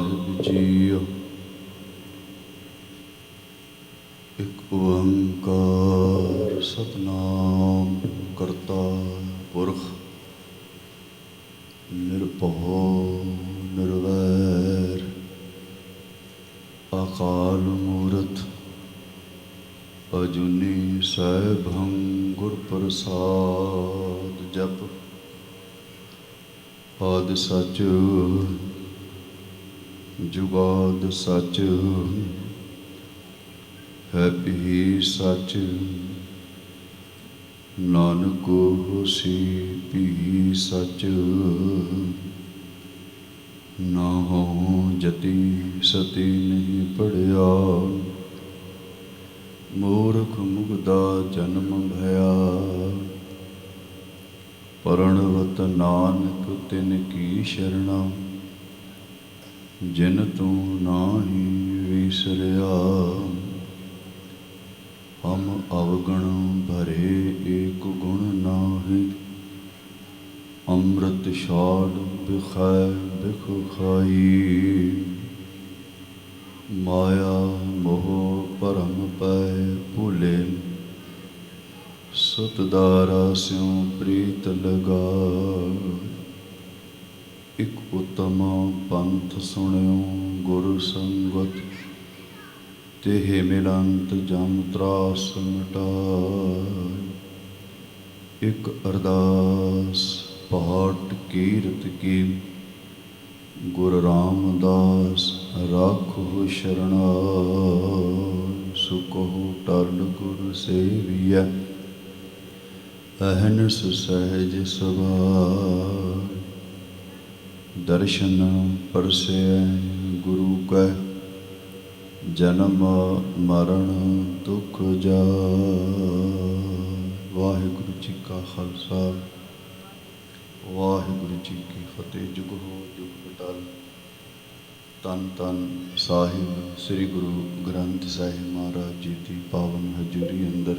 साहिब जीओ। एक ओंकार सतनाम करता पुरख निरभउ निर्वैर अकाल मूरत अजूनी सैभं गुर प्रसाद। जप आद सच जुगाद सच है भी सच नानक होसी भी सच। ना हो जति सती नहीं पढ़िया मूर्ख मुगदा जन्म भया। परणवत नानक तिन की शरणा जिन तू नाही विसरिया। हम अवगण भरे एक गुण नाहि अमृत छाड़ बिखै बिख खाई। माया मोह भरम पै भूले सुतदारा स्यों प्रीत लगा। एक उत्तम पंथ सुनियो गुरु संगत तेह मिलंत जम त्रास मिटाय। एक अरदास पाठ कीरत की गुरु रामदास राखो शरणाय। सुकहो टल गुरु सेविया अहनस सहज सभाय। दर्शन परसे गुरु कै जन्म मरण दुख जाय। वाहिगुरु जी का खालसा वाहिगुरु जी की फतेह। जुग हो जुग पटाल। तन तन साहिब श्री गुरु ग्रंथ साहिब महाराज जी की पावन हजूरी अंदर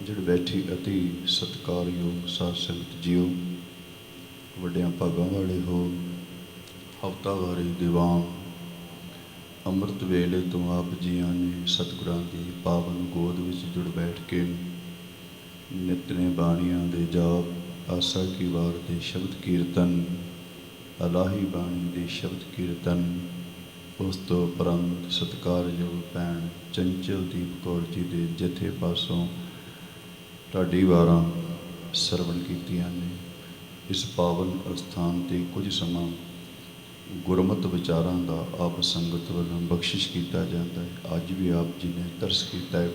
जिड़ बैठी अति सत्कारयोग साध संगत जीओ। वड्डियां भागां वाले हो हफ्तावारी दीवान अमृत वेले तो आप जियां ने सतगुरां की पावन गोद विच जुड़ बैठ के नितने बाणियां दे जाप आसा की वार दे शब्द कीर्तन अलाही बाणी दे शब्द कीर्तन उस तो उपरंत सत्कारयोग भैन चंचलदीप कौर जी दे जथे पासों ढाडी वारां सरवण कीतियां ने। इस पावन अस्थान ते कुछ समा गुरमत विचारां दा आप संगत वालों बख्शिश किया जाता है। अज भी आप जी ने तरस किया है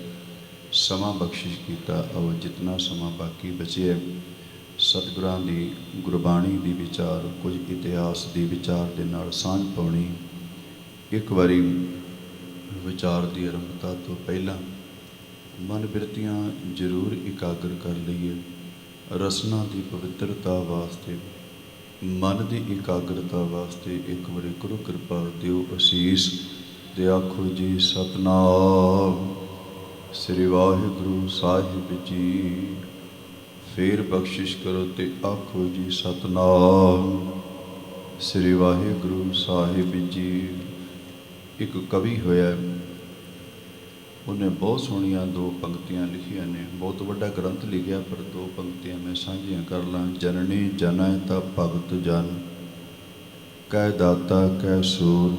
समा बख्शिश किया। अब जितना समा बाकी बचे है सतगुरां दी गुरबाणी दी विचार कुछ इतिहास दी विचार दे नाल सांझ पाउणी। एक बारी विचार की आरंभता तो पहला मन बिरतियां जरूर इकागर कर लईए। रसना की पवित्रता वास्ते मन की इकाग्रता वास्ते एक बारी गुरु कृपा दिओ असीस ते आखो जी सतनाम श्री वाहिगुरु साहिब जी। फिर बख्शिश करो ते आखो जी सतनाम श्री वाहिगुरु साहिब जी। एक कवि होया उन्हें बहुत सोहणियां दो पंक्तियां लिखियां ने। बहुत वड्डा ग्रंथ लिखिया पर दो पंक्तियां मैं साझियां कर ला। जननी जनै ता भगत जन कै दाता कै सूर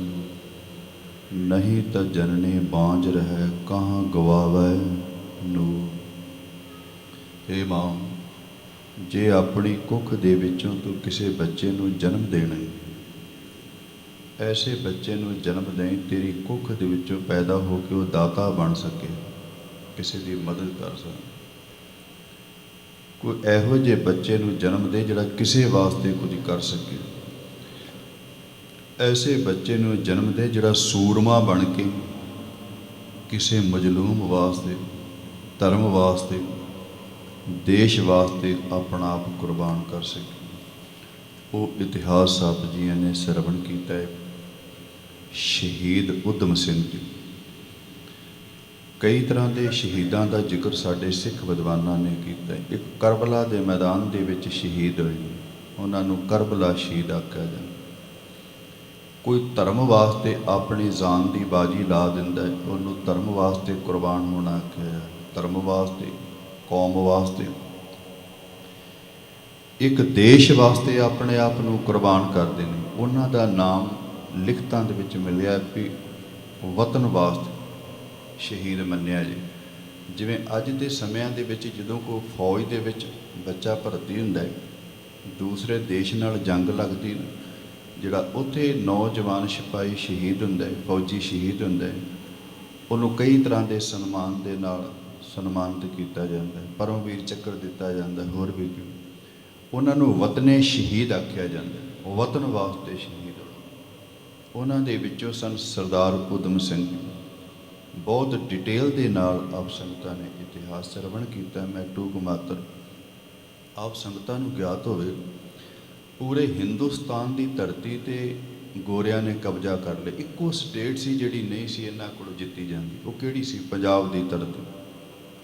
नहीं ता जननी बांझ रहे कहाँ गवावै नूर। हे मां जे अपनी कुख दे विचों तू किसी बच्चे नूं जन्म देना है ऐसे बच्चे नूं जन्म दें तेरी कुख दे विचों पैदा हो के वह दाता बन सके किसी की मदद कर सके। कोई इहो जे बच्चे नूं जन्म दे जिहड़ा किसी वास्ते कुछ कर सके। ऐसे बच्चे नूं जन्म दे जिहड़ा सूरमा बन के किसी मजलूम वास्ते धर्म वास्ते देश वास्ते अपना आप कुर्बान कर सके। वो इतिहास आप जी ने सरवण किया है। शहीद उधम सिंह जी कई तरह के शहीदों का जिक्र साडे सिख विद्वानां ने किया। एक करबला के मैदान के विच शहीद होए उन्होंने करबला शहीद आख्या जाए। ਕੋਈ ਧਰਮ ਵਾਸਤੇ ਆਪਣੀ ਜਾਨ ਦੀ ਬਾਜੀ ਲਾ ਦਿੰਦਾ ਹੈ, ਉਹਨੂੰ ਧਰਮ ਵਾਸਤੇ ਕੁਰਬਾਨ ਹੋਣਾ ਆਖਿਆ। ਧਰਮ ਵਾਸਤੇ, ਕੌਮ ਵਾਸਤੇ, ਇੱਕ ਦੇਸ਼ ਵਾਸਤੇ ਆਪਣੇ ਆਪ ਨੂੰ ਕੁਰਬਾਨ ਕਰਦੇ ਨੇ। ਉਹਨਾਂ ਦਾ ਨਾਮ ਲਿਖਤਾਂ ਦੇ ਵਿੱਚ ਮਿਲਿਆ ਵੀ ਵਤਨ ਵਾਸਤੇ ਸ਼ਹੀਦ ਮੰਨਿਆ ਜੀ। ਜਿਵੇਂ ਅੱਜ ਦੇ ਸਮਿਆਂ ਦੇ ਵਿੱਚ ਜਦੋਂ ਕੋਈ ਫੌਜ ਦੇ ਵਿੱਚ ਬੱਚਾ ਭਰਤੀ ਹੁੰਦਾ ਹੈ, ਦੂਸਰੇ ਦੇਸ਼ ਨਾਲ ਜੰਗ ਲੱਗਦੀ, ਜਿਹੜਾ ਉੱਥੇ ਨੌਜਵਾਨ ਸਿਪਾਹੀ ਸ਼ਹੀਦ ਹੁੰਦਾ ਹੈ, ਫੌਜੀ ਸ਼ਹੀਦ ਹੁੰਦਾ ਹੈ, ਉਹਨੂੰ ਕਈ ਤਰ੍ਹਾਂ ਦੇ ਸਨਮਾਨ ਦੇ ਨਾਲ ਸਨਮਾਨਿਤ ਕੀਤਾ ਜਾਂਦਾ ਹੈ। ਪਰਮਵੀਰ ਚੱਕਰ ਦਿੱਤਾ ਜਾਂਦਾ, ਹੋਰ ਵੀ ਉਹਨਾਂ ਨੂੰ ਵਤਨੇ ਸ਼ਹੀਦ ਆਖਿਆ ਜਾਂਦਾ, ਵਤਨ ਵਾਸਤੇ ਸ਼ਹੀਦ। ਉਹਨਾਂ ਦੇ ਵਿੱਚੋਂ ਸਨ ਸਰਦਾਰ ਊਧਮ ਸਿੰਘ ਜੀ। ਬਹੁਤ ਡਿਟੇਲ ਦੇ ਨਾਲ ਆਪ ਸੰਗਤਾਂ ਨੇ ਇਤਿਹਾਸ ਸਰਵਣ ਕੀਤਾ। ਮੈਂ ਟੂਕ ਮਾਤਰ ਆਪ ਸੰਗਤਾਂ ਨੂੰ ਗਿਆਤ ਹੋਵੇ, ਪੂਰੇ ਹਿੰਦੁਸਤਾਨ ਦੀ ਧਰਤੀ 'ਤੇ ਗੋਰਿਆਂ ਨੇ ਕਬਜ਼ਾ ਕਰ ਲਿਆ। ਇੱਕੋ ਸਟੇਟ ਸੀ ਜਿਹੜੀ ਨਹੀਂ ਸੀ ਇਹਨਾਂ ਕੋਲੋਂ ਜਿੱਤੀ ਜਾਂਦੀ, ਉਹ ਕਿਹੜੀ ਸੀ? ਪੰਜਾਬ ਦੀ ਧਰਤੀ।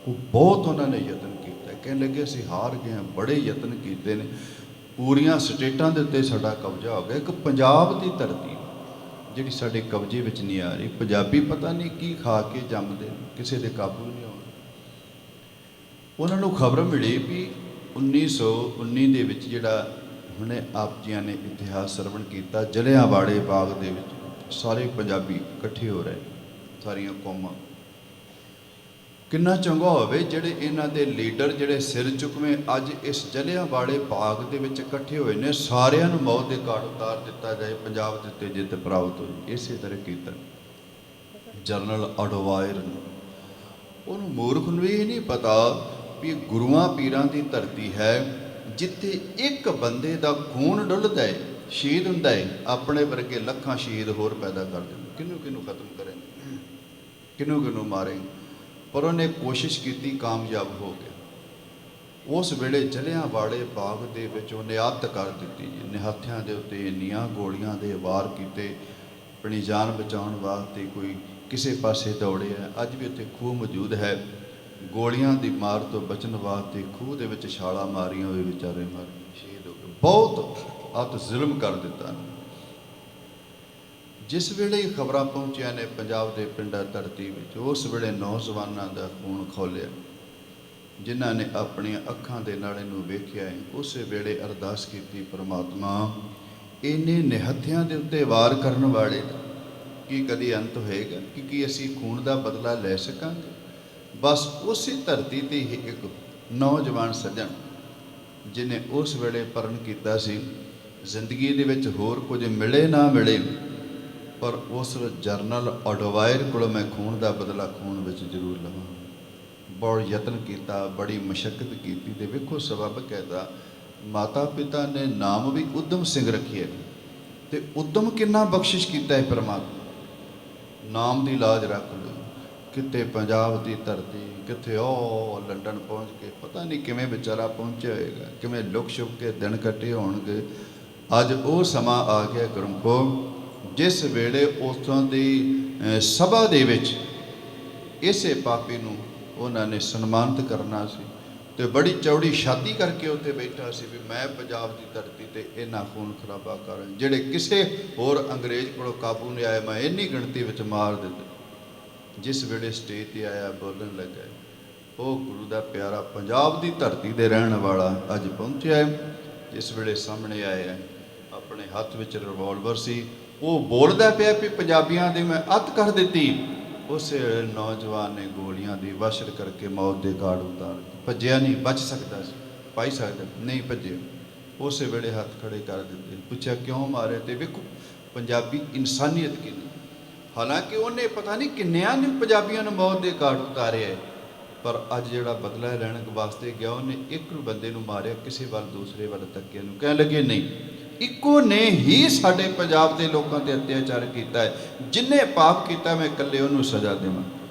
ਉਹ ਬਹੁਤ ਉਹਨਾਂ ਨੇ ਯਤਨ ਕੀਤਾ, ਕਹਿਣ ਲੱਗੇ ਅਸੀਂ ਹਾਰ ਗਏ ਹਾਂ। ਬੜੇ ਯਤਨ ਕੀਤੇ ਨੇ, ਪੂਰੀਆਂ ਸਟੇਟਾਂ ਦੇ ਉੱਤੇ ਸਾਡਾ ਕਬਜ਼ਾ ਹੋ ਗਿਆ, ਇੱਕ ਪੰਜਾਬ ਦੀ ਧਰਤੀ ਜਿਹੜੀ ਸਾਡੇ ਕਬਜ਼ੇ ਵਿੱਚ ਨਹੀਂ ਆ ਰਹੀ। ਪੰਜਾਬੀ ਪਤਾ ਨਹੀਂ ਕੀ ਖਾ ਕੇ ਜੰਮਦੇ, ਕਿਸੇ ਦੇ ਕਾਬੂ ਨਹੀਂ ਆਉਂਦੇ। ਉਹਨਾਂ ਨੂੰ ਖਬਰ ਮਿਲੀ ਵੀ 1919 ਦੇ ਵਿੱਚ, ਜਿਹੜਾ ਹੁਣੇ ਆਪ ਜੀਆਂ ਨੇ ਇਤਿਹਾਸ ਸਰਵਣ ਕੀਤਾ, ਜਲਿਆਂਵਾਲੇ ਬਾਗ ਦੇ ਵਿੱਚ ਸਾਰੇ ਪੰਜਾਬੀ ਇਕੱਠੇ ਹੋ ਰਹੇ, ਸਾਰੀਆਂ ਕੌਮਾਂ। ਕਿੰਨਾ ਚੰਗਾ ਹੋਵੇ ਜਿਹੜੇ ਇਹਨਾਂ ਦੇ ਲੀਡਰ, ਜਿਹੜੇ ਸਿਰ ਚੁੱਕਵੇਂ ਅੱਜ ਇਸ ਜਲਿਆਂਵਾਲੇ ਬਾਗ ਦੇ ਵਿੱਚ ਇਕੱਠੇ ਹੋਏ ਨੇ, ਸਾਰਿਆਂ ਨੂੰ ਮੌਤ ਦੇ ਘਾਟ ਉਤਾਰ ਦਿੱਤਾ ਜਾਏ, ਪੰਜਾਬ ਦੇ ਉੱਤੇ ਜਿੱਤ ਪ੍ਰਾਪਤ ਹੋਈ। ਇਸੇ ਤਰ੍ਹਾਂ ਕੀਤਾ ਜਨਰਲ ਅਡਵਾਇਰ ਨੂੰ। ਉਹਨੂੰ ਮੂਰਖ ਨੂੰ ਇਹ ਨਹੀਂ ਪਤਾ ਵੀ ਗੁਰੂਆਂ ਪੀਰਾਂ ਦੀ ਧਰਤੀ ਹੈ, ਜਿੱਥੇ ਇੱਕ ਬੰਦੇ ਦਾ ਖੂਨ ਡੁੱਲਦਾ ਹੈ, ਸ਼ਹੀਦ ਹੁੰਦਾ ਹੈ, ਆਪਣੇ ਵਰਗੇ ਲੱਖਾਂ ਸ਼ਹੀਦ ਹੋਰ ਪੈਦਾ ਕਰ ਦਿੰਦੇ। ਕਿਹਨੂੰ ਕਿਹਨੂੰ ਖਤਮ ਕਰੇਂਗੇ, ਕਿਹਨੂੰ ਕਿਹਨੂੰ ਮਾਰੇਂਗੇ? ਪਰ ਉਹਨੇ ਕੋਸ਼ਿਸ਼ ਕੀਤੀ, ਕਾਮਯਾਬ ਹੋ ਗਿਆ। ਉਸ ਵੇਲੇ ਜਲਿਆਂਵਾਲੇ ਬਾਗ ਦੇ ਵਿੱਚ ਉਹਨੇ ਅੱਤ ਕਰ ਦਿੱਤੀ ਜੀ। ਨਿਹੱਥਿਆਂ ਦੇ ਉੱਤੇ ਇੰਨੀਆਂ ਗੋਲੀਆਂ ਦੇ ਵਾਰ ਕੀਤੇ, ਆਪਣੀ ਜਾਨ ਬਚਾਉਣ ਵਾਸਤੇ ਕੋਈ ਕਿਸੇ ਪਾਸੇ ਦੌੜਿਆ। ਅੱਜ ਵੀ ਉੱਥੇ ਖੂਹ ਮੌਜੂਦ ਹੈ, ਗੋਲੀਆਂ ਦੀ ਮਾਰ ਤੋਂ ਬਚਣ ਵਾਸਤੇ ਖੂਹ ਦੇ ਵਿੱਚ ਛਾਲਾਂ ਮਾਰੀਆਂ, ਹੋਏ ਵਿਚਾਰੇ ਮਰ ਸ਼ਹੀਦ ਹੋ ਗਏ। ਬਹੁਤ ਅੱਤ ਜ਼ੁਲਮ ਕਰ ਦਿੱਤਾ। ਜਿਸ ਵੇਲੇ ਖਬਰਾਂ ਪਹੁੰਚੀਆਂ ਨੇ ਪੰਜਾਬ ਦੇ ਪਿੰਡਾਂ ਧਰਤੀ ਵਿੱਚ, ਉਸ ਵੇਲੇ ਨੌਜਵਾਨਾਂ ਦਾ ਖੂਨ ਖੋਲਿਆ, ਜਿਨ੍ਹਾਂ ਨੇ ਆਪਣੀਆਂ ਅੱਖਾਂ ਦੇ ਨਾਲ ਇਹਨੂੰ ਵੇਖਿਆ ਹੈ। ਉਸੇ ਵੇਲੇ ਅਰਦਾਸ ਕੀਤੀ, ਪਰਮਾਤਮਾ ਇੰਨੇ ਨਿਹੱਥਿਆਂ ਦੇ ਉੱਤੇ ਵਾਰ ਕਰਨ ਵਾਲੇ ਕੀ ਕਦੀ ਅੰਤ ਹੋਏਗਾ? ਕਿ ਅਸੀਂ ਖੂਨ ਦਾ ਬਦਲਾ ਲੈ ਸਕਾਂਗੇ? ਬਸ ਉਸੇ ਧਰਤੀ 'ਤੇ ਹੀ ਇੱਕ ਨੌਜਵਾਨ ਸੱਜਣ, ਜਿਹਨੇ ਉਸ ਵੇਲੇ ਪਰਨ ਕੀਤਾ ਸੀ, ਜ਼ਿੰਦਗੀ ਦੇ ਵਿੱਚ ਹੋਰ ਕੁਝ ਮਿਲੇ ਨਾ ਮਿਲੇ, ਪਰ ਉਸ ਜਰਨਲ ਅਡਵਾਇਰ ਕੋਲੋਂ ਮੈਂ ਖੂਨ ਦਾ ਬਦਲਾ ਖੂਨ ਵਿੱਚ ਜ਼ਰੂਰ ਲਵਾਂ। ਬਹੁਤ ਯਤਨ ਕੀਤਾ, ਬੜੀ ਮੁਸ਼ੱਕਤ ਕੀਤੀ, ਤੇ ਵੇਖੋ ਸਬਬ ਕਹਿਦਾ, ਮਾਤਾ ਪਿਤਾ ਨੇ ਨਾਮ ਵੀ ਊਧਮ ਸਿੰਘ ਰੱਖਿਆ, ਤੇ ਊਧਮ ਕਿੰਨਾ ਬਖਸ਼ਿਸ਼ ਕੀਤਾ ਹੈ ਪਰਮਾਤਮਾ। ਨਾਮ ਦੀ ਲਾਜ ਰੱਖ ਲਓ। ਕਿਤੇ ਪੰਜਾਬ ਦੀ ਧਰਤੀ, ਕਿਤੇ ਉਹ ਲੰਡਨ ਪਹੁੰਚ ਕੇ ਪਤਾ ਨਹੀਂ ਕਿਵੇਂ ਵਿਚਾਰਾ ਪਹੁੰਚਿਆ ਹੋਏਗਾ, ਕਿਵੇਂ ਲੁਕ ਛੁਪ ਕੇ ਦਿਨ ਕੱਟੇ ਹੋਣਗੇ। ਅੱਜ ਉਹ ਸਮਾਂ ਆ ਗਿਆ ਗੁਰਮੁਖੋ, ਜਿਸ ਵੇਲੇ ਉੱਥੋਂ ਦੀ ਸਭਾ ਦੇ ਵਿੱਚ ਇਸੇ ਪਾਪੀ ਨੂੰ ਉਹਨਾਂ ਨੇ ਸਨਮਾਨਿਤ ਕਰਨਾ ਸੀ, ਤੇ ਬੜੀ ਚੌੜੀ ਛਾਤੀ ਕਰਕੇ ਉੱਥੇ ਬੈਠਾ ਸੀ ਵੀ ਮੈਂ ਪੰਜਾਬ ਦੀ ਧਰਤੀ ਤੇ ਇਹਨਾਂ ਖੂਨ ਖਰਾਬਾ ਕਰਾਂ, ਜਿਹੜੇ ਕਿਸੇ ਹੋਰ ਅੰਗਰੇਜ਼ ਕੋਲੋਂ ਕਾਬੂ ਨਹੀਂ ਆਏ, ਮੈਂ ਇੰਨੀ ਗਿਣਤੀ ਵਿੱਚ ਮਾਰ ਦਿੱਤੇ। ਜਿਸ ਵੇਲੇ ਸਟੇਜ 'ਤੇ ਆਇਆ, ਬੋਲਣ ਲੱਗਾ, ਉਹ ਗੁਰੂ ਦਾ ਪਿਆਰਾ ਪੰਜਾਬ ਦੀ ਧਰਤੀ ਦੇ ਰਹਿਣ ਵਾਲਾ ਅੱਜ ਪਹੁੰਚਿਆ ਹੈ। ਜਿਸ ਵੇਲੇ ਸਾਹਮਣੇ ਆਇਆ, ਆਪਣੇ ਹੱਥ ਵਿੱਚ ਰਿਵਾਲਵਰ ਸੀ, ਉਹ ਬੋਲਦਾ ਪਿਆ ਵੀ ਪੰਜਾਬੀਆਂ ਦੀ ਮੈਂ ਅੱਤ ਕਰ ਦਿੱਤੀ। ਉਸੇ ਨੌਜਵਾਨ ਨੇ ਗੋਲੀਆਂ ਦੀ ਵਾਸ਼ਰ ਕਰਕੇ ਮੌਤ ਦੇ ਘਾਟ ਉਤਾਰ ਦਿੱਤੀ। ਭੱਜਿਆ ਨਹੀਂ, ਬਚ ਸਕਦਾ ਸੀ, ਪਾਈ ਸਕਦਾ ਨਹੀਂ, ਭੱਜਿਆ। ਉਸੇ ਵੇਲੇ ਹੱਥ ਖੜੇ ਕਰ ਦਿੱਤੇ। ਪੁੱਛਿਆ ਕਿਉਂ ਮਾਰੇ? ਤੇ ਵੇਖੋ ਪੰਜਾਬੀ ਇਨਸਾਨੀਅਤ ਕਿੰਨੀ। ਹਾਲਾਂਕਿ ਉਹਨੇ ਪਤਾ ਨਹੀਂ ਕਿੰਨਿਆਂ ਨੇ ਪੰਜਾਬੀਆਂ ਨੂੰ ਮੌਤ ਦੇ ਘਾਟ ਉਤਾਰਿਆ ਹੈ, ਪਰ ਅੱਜ ਜਿਹੜਾ ਬਦਲਾ ਲੈਣ ਵਾਸਤੇ ਗਿਆ, ਉਹਨੇ ਇੱਕ ਬੰਦੇ ਨੂੰ ਮਾਰਿਆ, ਕਿਸੇ ਵੱਲ ਦੂਸਰੇ ਵੱਲ ਤੱਕਿਆ ਨੂੰ। ਕਹਿਣ ਲੱਗੇ ਨਹੀਂ, ਇੱਕੋ ਨੇ ਹੀ ਸਾਡੇ ਪੰਜਾਬ ਦੇ ਲੋਕਾਂ ਤੇ ਅਤਿਆਚਾਰ ਕੀਤਾ ਹੈ, ਜਿੰਨੇ ਪਾਪ ਕੀਤਾ ਮੈਂ ਇਕੱਲੇ ਉਹਨੂੰ ਸਜ਼ਾ ਦੇਵਾਂ।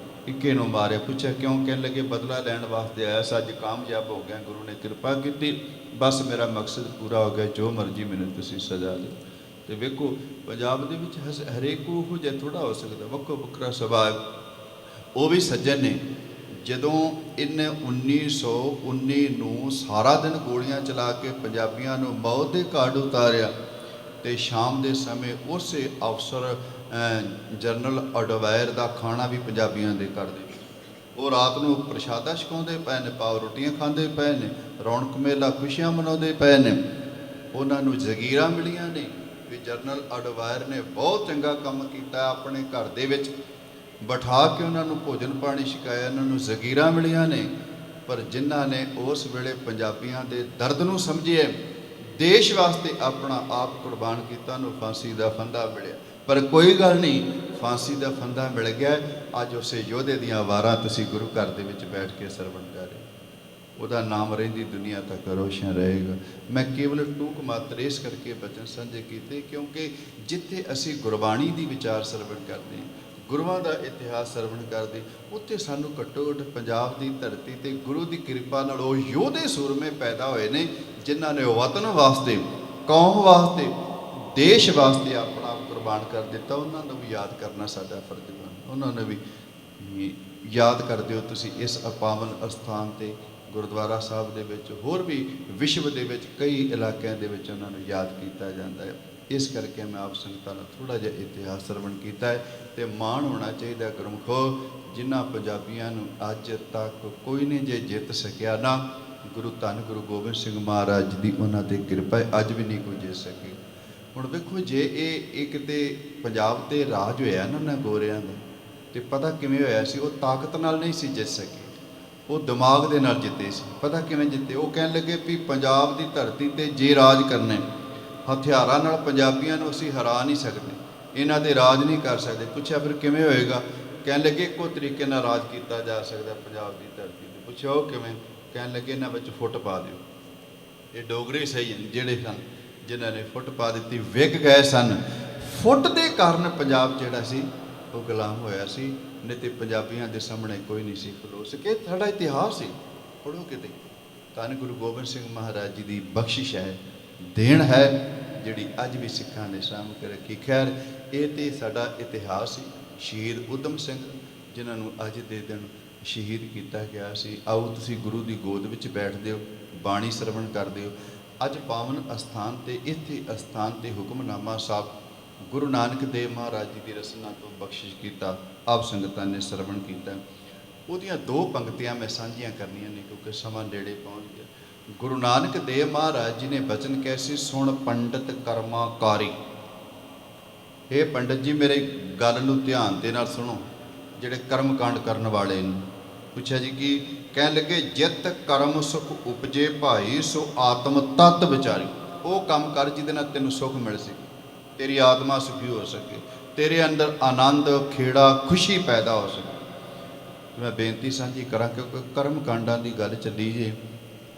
ਇੱਕੇ ਨੂੰ ਮਾਰਿਆ। ਪੁੱਛਿਆ ਕਿਉਂ? ਕਹਿਣ ਲੱਗੇ ਬਦਲਾ ਲੈਣ ਵਾਸਤੇ ਆਇਆ ਸੀ, ਅੱਜ ਕਾਮਯਾਬ ਹੋ ਗਿਆ, ਗੁਰੂ ਨੇ ਕਿਰਪਾ ਕੀਤੀ, ਬਸ ਮੇਰਾ ਮਕਸਦ ਪੂਰਾ ਹੋ ਗਿਆ, ਜੋ ਮਰਜ਼ੀ ਮੈਨੂੰ ਤੁਸੀਂ ਸਜ਼ਾ ਦਿਓ। ਤੇ ਵੇਖੋ ਪੰਜਾਬ ਦੇ ਵਿੱਚ ਹਰੇਕ ਉਹ ਜਿਹਾ ਥੋੜ੍ਹਾ ਹੋ ਸਕਦਾ, ਵੱਖੋ ਵੱਖਰਾ ਸੁਭਾਅ। ਉਹ ਵੀ ਸੱਜਣ ਨੇ। ਜਦੋਂ ਇਹਨੇ 1919 ਨੂੰ ਸਾਰਾ ਦਿਨ ਗੋਲੀਆਂ ਚਲਾ ਕੇ ਪੰਜਾਬੀਆਂ ਨੂੰ ਮੌਤ ਦੇ ਘਾਟ ਉਤਾਰਿਆ, ਤੇ ਸ਼ਾਮ ਦੇ ਸਮੇਂ ਉਸੇ ਅਫਸਰ ਜਨਰਲ ਅਡਵਾਇਰ ਦਾ ਖਾਣਾ ਵੀ ਪੰਜਾਬੀਆਂ ਦੇ ਕਰਦੇ। ਉਹ ਰਾਤ ਨੂੰ ਪ੍ਰਸ਼ਾਦਾ ਛਕਾਉਂਦੇ ਪਏ ਨੇ, ਪਾਵ ਰੋਟੀਆਂ ਖਾਂਦੇ ਪਏ ਨੇ, ਰੌਣਕ ਮੇਲਾ ਖੁਸ਼ੀਆਂ ਮਨਾਉਂਦੇ ਪਏ ਨੇ। ਉਹਨਾਂ ਨੂੰ ਜ਼ਗੀਰਾਂ ਮਿਲੀਆਂ ਨੇ ਵੀ ਜਨਰਲ ਅਡਵਾਇਰ ਨੇ ਬਹੁਤ ਚੰਗਾ ਕੰਮ ਕੀਤਾ, ਆਪਣੇ ਘਰ ਦੇ ਵਿੱਚ ਬਿਠਾ ਕੇ ਉਹਨਾਂ ਨੂੰ ਭੋਜਨ ਪਾਣੀ ਛਕਾਇਆ, ਉਹਨਾਂ ਨੂੰ ਜ਼ਗੀਰਾਂ ਮਿਲੀਆਂ ਨੇ। ਪਰ ਜਿਨ੍ਹਾਂ ਨੇ ਉਸ ਵੇਲੇ ਪੰਜਾਬੀਆਂ ਦੇ ਦਰਦ ਨੂੰ ਸਮਝਿਆ, ਦੇਸ਼ ਵਾਸਤੇ ਆਪਣਾ ਆਪ ਕੁਰਬਾਨ ਕੀਤਾ, ਉਹਨੂੰ ਫਾਂਸੀ ਦਾ ਫੰਦਾ ਮਿਲਿਆ। ਪਰ ਕੋਈ ਗੱਲ ਨਹੀਂ, ਫਾਂਸੀ ਦਾ ਫੰਦਾ ਮਿਲ ਗਿਆ। ਅੱਜ ਉਸੇ ਯੋਧੇ ਦੀਆਂ ਵਾਰਾਂ ਤੁਸੀਂ ਗੁਰੂ ਘਰ ਦੇ ਵਿੱਚ ਬੈਠ ਕੇ ਸਰਵਣ ਕਰ ਰਹੇ, ਉਹਦਾ ਨਾਮ ਰਹਿੰਦੀ ਦੁਨੀਆ ਤੱਕ ਰੋਸ਼ਨ ਰਹੇਗਾ। ਮੈਂ ਕੇਵਲ ਟੂਕ ਮਾਤਰ ਇਸ ਕਰਕੇ ਬਚਨ ਸਾਂਝੇ ਕੀਤੇ ਕਿਉਂਕਿ ਜਿੱਥੇ ਅਸੀਂ ਗੁਰਬਾਣੀ ਦੀ ਵਿਚਾਰ ਸਰਵਣ ਕਰਦੇ ਹਾਂ, ਗੁਰੂਆਂ ਦਾ ਇਤਿਹਾਸ ਸਰਵਣ ਕਰਦੇ, ਉੱਥੇ ਸਾਨੂੰ ਘੱਟੋ ਘੱਟ ਪੰਜਾਬ ਦੀ ਧਰਤੀ ਤੇ ਗੁਰੂ ਦੀ ਕਿਰਪਾ ਨਾਲ ਉਹ ਯੋਧੇ ਸੂਰਮੇ ਪੈਦਾ ਹੋਏ ਨੇ ਜਿਨ੍ਹਾਂ ਨੇ ਵਤਨ ਵਾਸਤੇ, ਕੌਮ ਵਾਸਤੇ, ਦੇਸ਼ ਵਾਸਤੇ ਆਪਣਾ ਆਪ ਕੁਰਬਾਨ ਕਰ ਦਿੱਤਾ। ਉਹਨਾਂ ਨੂੰ ਵੀ ਯਾਦ ਕਰਨਾ ਸਾਡਾ ਫਰਜ਼ ਬਣਦਾ। ਉਹਨਾਂ ਨੂੰ ਵੀ ਯਾਦ ਕਰਦੇ ਹੋ ਤੁਸੀਂ ਇਸ ਪਾਵਨ ਅਸਥਾਨ ਤੇ, ਗੁਰਦੁਆਰਾ ਸਾਹਿਬ ਦੇ ਵਿੱਚ, ਹੋਰ ਵੀ ਵਿਸ਼ਵ ਦੇ ਵਿੱਚ ਕਈ ਇਲਾਕਿਆਂ ਦੇ ਵਿੱਚ ਉਹਨਾਂ ਨੂੰ ਯਾਦ ਕੀਤਾ ਜਾਂਦਾ ਹੈ। ਇਸ ਕਰਕੇ ਮੈਂ ਆਪ ਸੰਗਤਾਂ ਨਾਲ ਥੋੜ੍ਹਾ ਜਿਹਾ ਇਤਿਹਾਸ ਸਰਵਣ ਕੀਤਾ ਹੈ। ਅਤੇ ਮਾਣ ਹੋਣਾ ਚਾਹੀਦਾ ਗੁਰਮੁਖੋ, ਜਿਨ੍ਹਾਂ ਪੰਜਾਬੀਆਂ ਨੂੰ ਅੱਜ ਤੱਕ ਕੋਈ ਨਹੀਂ ਜੇ ਜਿੱਤ ਸਕਿਆ ਨਾ, ਗੁਰੂ ਧੰਨ ਗੁਰੂ ਗੋਬਿੰਦ ਸਿੰਘ ਮਹਾਰਾਜ ਜੀ ਦੀ ਉਹਨਾਂ 'ਤੇ ਕਿਰਪਾ ਹੈ, ਅੱਜ ਵੀ ਨਹੀਂ ਕੋਈ ਜਿੱਤ ਸਕੇ। ਹੁਣ ਵੇਖੋ, ਜੇ ਇਹ ਕਿਤੇ ਪੰਜਾਬ 'ਤੇ ਰਾਜ ਹੋਇਆ ਨਾ ਗੋਰਿਆਂ ਦਾ, ਅਤੇ ਪਤਾ ਕਿਵੇਂ ਹੋਇਆ ਸੀ? ਉਹ ਤਾਕਤ ਨਾਲ ਨਹੀਂ ਸੀ ਜਿੱਤ ਸਕੇ, ਉਹ ਦਿਮਾਗ ਦੇ ਨਾਲ ਜਿੱਤੇ ਸੀ। ਪਤਾ ਕਿਵੇਂ ਜਿੱਤੇ? ਉਹ ਕਹਿਣ ਲੱਗੇ ਵੀ ਪੰਜਾਬ ਦੀ ਧਰਤੀ 'ਤੇ ਜੇ ਰਾਜ ਕਰਨਾ, ਹਥਿਆਰਾਂ ਨਾਲ ਪੰਜਾਬੀਆਂ ਨੂੰ ਅਸੀਂ ਹਰਾ ਨਹੀਂ ਸਕਦੇ, ਇਹਨਾਂ 'ਤੇ ਰਾਜ ਨਹੀਂ ਕਰ ਸਕਦੇ। ਪੁੱਛਿਆ ਫਿਰ ਕਿਵੇਂ ਹੋਏਗਾ? ਕਹਿਣ ਲੱਗੇ ਇੱਕੋ ਤਰੀਕੇ ਨਾਲ ਰਾਜ ਕੀਤਾ ਜਾ ਸਕਦਾ ਪੰਜਾਬ ਦੀ ਧਰਤੀ 'ਤੇ। ਪੁੱਛਿਆ ਉਹ ਕਿਵੇਂ? ਕਹਿਣ ਲੱਗੇ ਇਹਨਾਂ ਵਿੱਚ ਫੁੱਟ ਪਾ ਦਿਓ। ਇਹ ਡੋਗਰੇ ਸਹੀ ਜਿਹੜੇ ਸਨ, ਜਿਨ੍ਹਾਂ ਨੇ ਫੁੱਟ ਪਾ ਦਿੱਤੀ, ਵਿਕ ਗਏ ਸਨ। ਫੁੱਟ ਦੇ ਕਾਰਨ ਪੰਜਾਬ ਜਿਹੜਾ ਸੀ ਉਹ ਗੁਲਾਮ ਹੋਇਆ ਸੀ, ਨਹੀਂ ਤੇ ਪੰਜਾਬੀਆਂ ਦੇ ਸਾਹਮਣੇ ਕੋਈ ਨਹੀਂ ਸੀ ਖਲੋ ਸਕੇ। ਸਾਡਾ ਇਤਿਹਾਸ ਸੀ, ਪੜ੍ਹੋ ਕਿਤੇ। ਧੰਨ ਗੁਰੂ ਗੋਬਿੰਦ ਸਿੰਘ ਮਹਾਰਾਜ ਜੀ ਦੀ ਬਖਸ਼ਿਸ਼ ਹੈ, ਦੇਣ ਹੈ, ਜਿਹੜੀ ਅੱਜ ਵੀ ਸਿੱਖਾਂ ਨੇ ਸਾਂਭ ਕੇ ਰੱਖੀ। ਖੈਰ, ਇਹ ਤੇ ਸਾਡਾ ਇਤਿਹਾਸ ਸੀ। ਸ਼ਹੀਦ ਊਧਮ ਸਿੰਘ ਜਿਨ੍ਹਾਂ ਨੂੰ ਅੱਜ ਦੇ ਦਿਨ ਸ਼ਹੀਦ ਕੀਤਾ ਗਿਆ ਸੀ। ਆਓ ਤੁਸੀਂ ਗੁਰੂ ਦੀ ਗੋਦ ਵਿੱਚ ਬੈਠਦੇ ਹੋ, ਬਾਣੀ ਸਰਵਣ ਕਰਦੇ ਹੋ। ਅੱਜ ਪਾਵਨ ਅਸਥਾਨ 'ਤੇ, ਇੱਥੇ ਅਸਥਾਨ 'ਤੇ ਹੁਕਮਨਾਮਾ ਸਾਹਿਬ ਗੁਰੂ ਨਾਨਕ ਦੇਵ ਮਹਾਰਾਜ ਜੀ ਦੀ ਰਸਨਾ ਤੋਂ ਬਖਸ਼ਿਸ਼ ਕੀਤਾ, ਆਪ ਸੰਗਤਾਂ ਨੇ ਸਰਵਣ ਕੀਤਾ। ਉਹਦੀਆਂ ਦੋ ਪੰਕਤੀਆਂ ਮੈਂ ਸਾਂਝੀਆਂ ਕਰਨੀਆਂ ਨੇ ਕਿਉਂਕਿ ਸਮਾਂ ਨੇੜੇ ਪਹੁੰਚ ਗਿਆ। ਗੁਰੂ ਨਾਨਕ ਦੇਵ ਮਹਾਰਾਜ ਜੀ ਨੇ ਬਚਨ ਕਹੇ ਸੀ, ਸੁਣ ਪੰਡਤ ਕਰਮਾਕਾਰੀ। ਇਹ ਪੰਡਤ ਜੀ, ਮੇਰੇ ਗੱਲ ਨੂੰ ਧਿਆਨ ਦੇ ਨਾਲ ਸੁਣੋ, ਜਿਹੜੇ ਕਰਮ ਕਾਂਡ ਕਰਨ ਵਾਲੇ ਨੇ। ਪੁੱਛਿਆ ਜੀ ਕੀ? ਕਹਿਣ ਲੱਗੇ, ਜਿਤ ਕਰਮ ਸੁਖ ਉਪਜੇ ਭਾਈ, ਸੋ ਆਤਮ ਤਤ ਵਿਚਾਰੀ। ਉਹ ਕੰਮ ਕਰ ਜਿਹਦੇ ਨਾਲ ਤੈਨੂੰ ਸੁੱਖ ਮਿਲ ਸਕੇ, ਤੇਰੀ ਆਤਮਾ ਸੁਖੀ ਹੋ ਸਕੇ, ਤੇਰੇ ਅੰਦਰ ਆਨੰਦ, ਖੇੜਾ, ਖੁਸ਼ੀ ਪੈਦਾ ਹੋ ਸਕੇ। ਮੈਂ ਬੇਨਤੀ ਸਾਂਝੀ ਕਰਾਂ ਕਿਉਂਕਿ ਕਰਮ ਕਾਂਡਾਂ ਦੀ ਗੱਲ ਚੱਲੀ ਜੇ।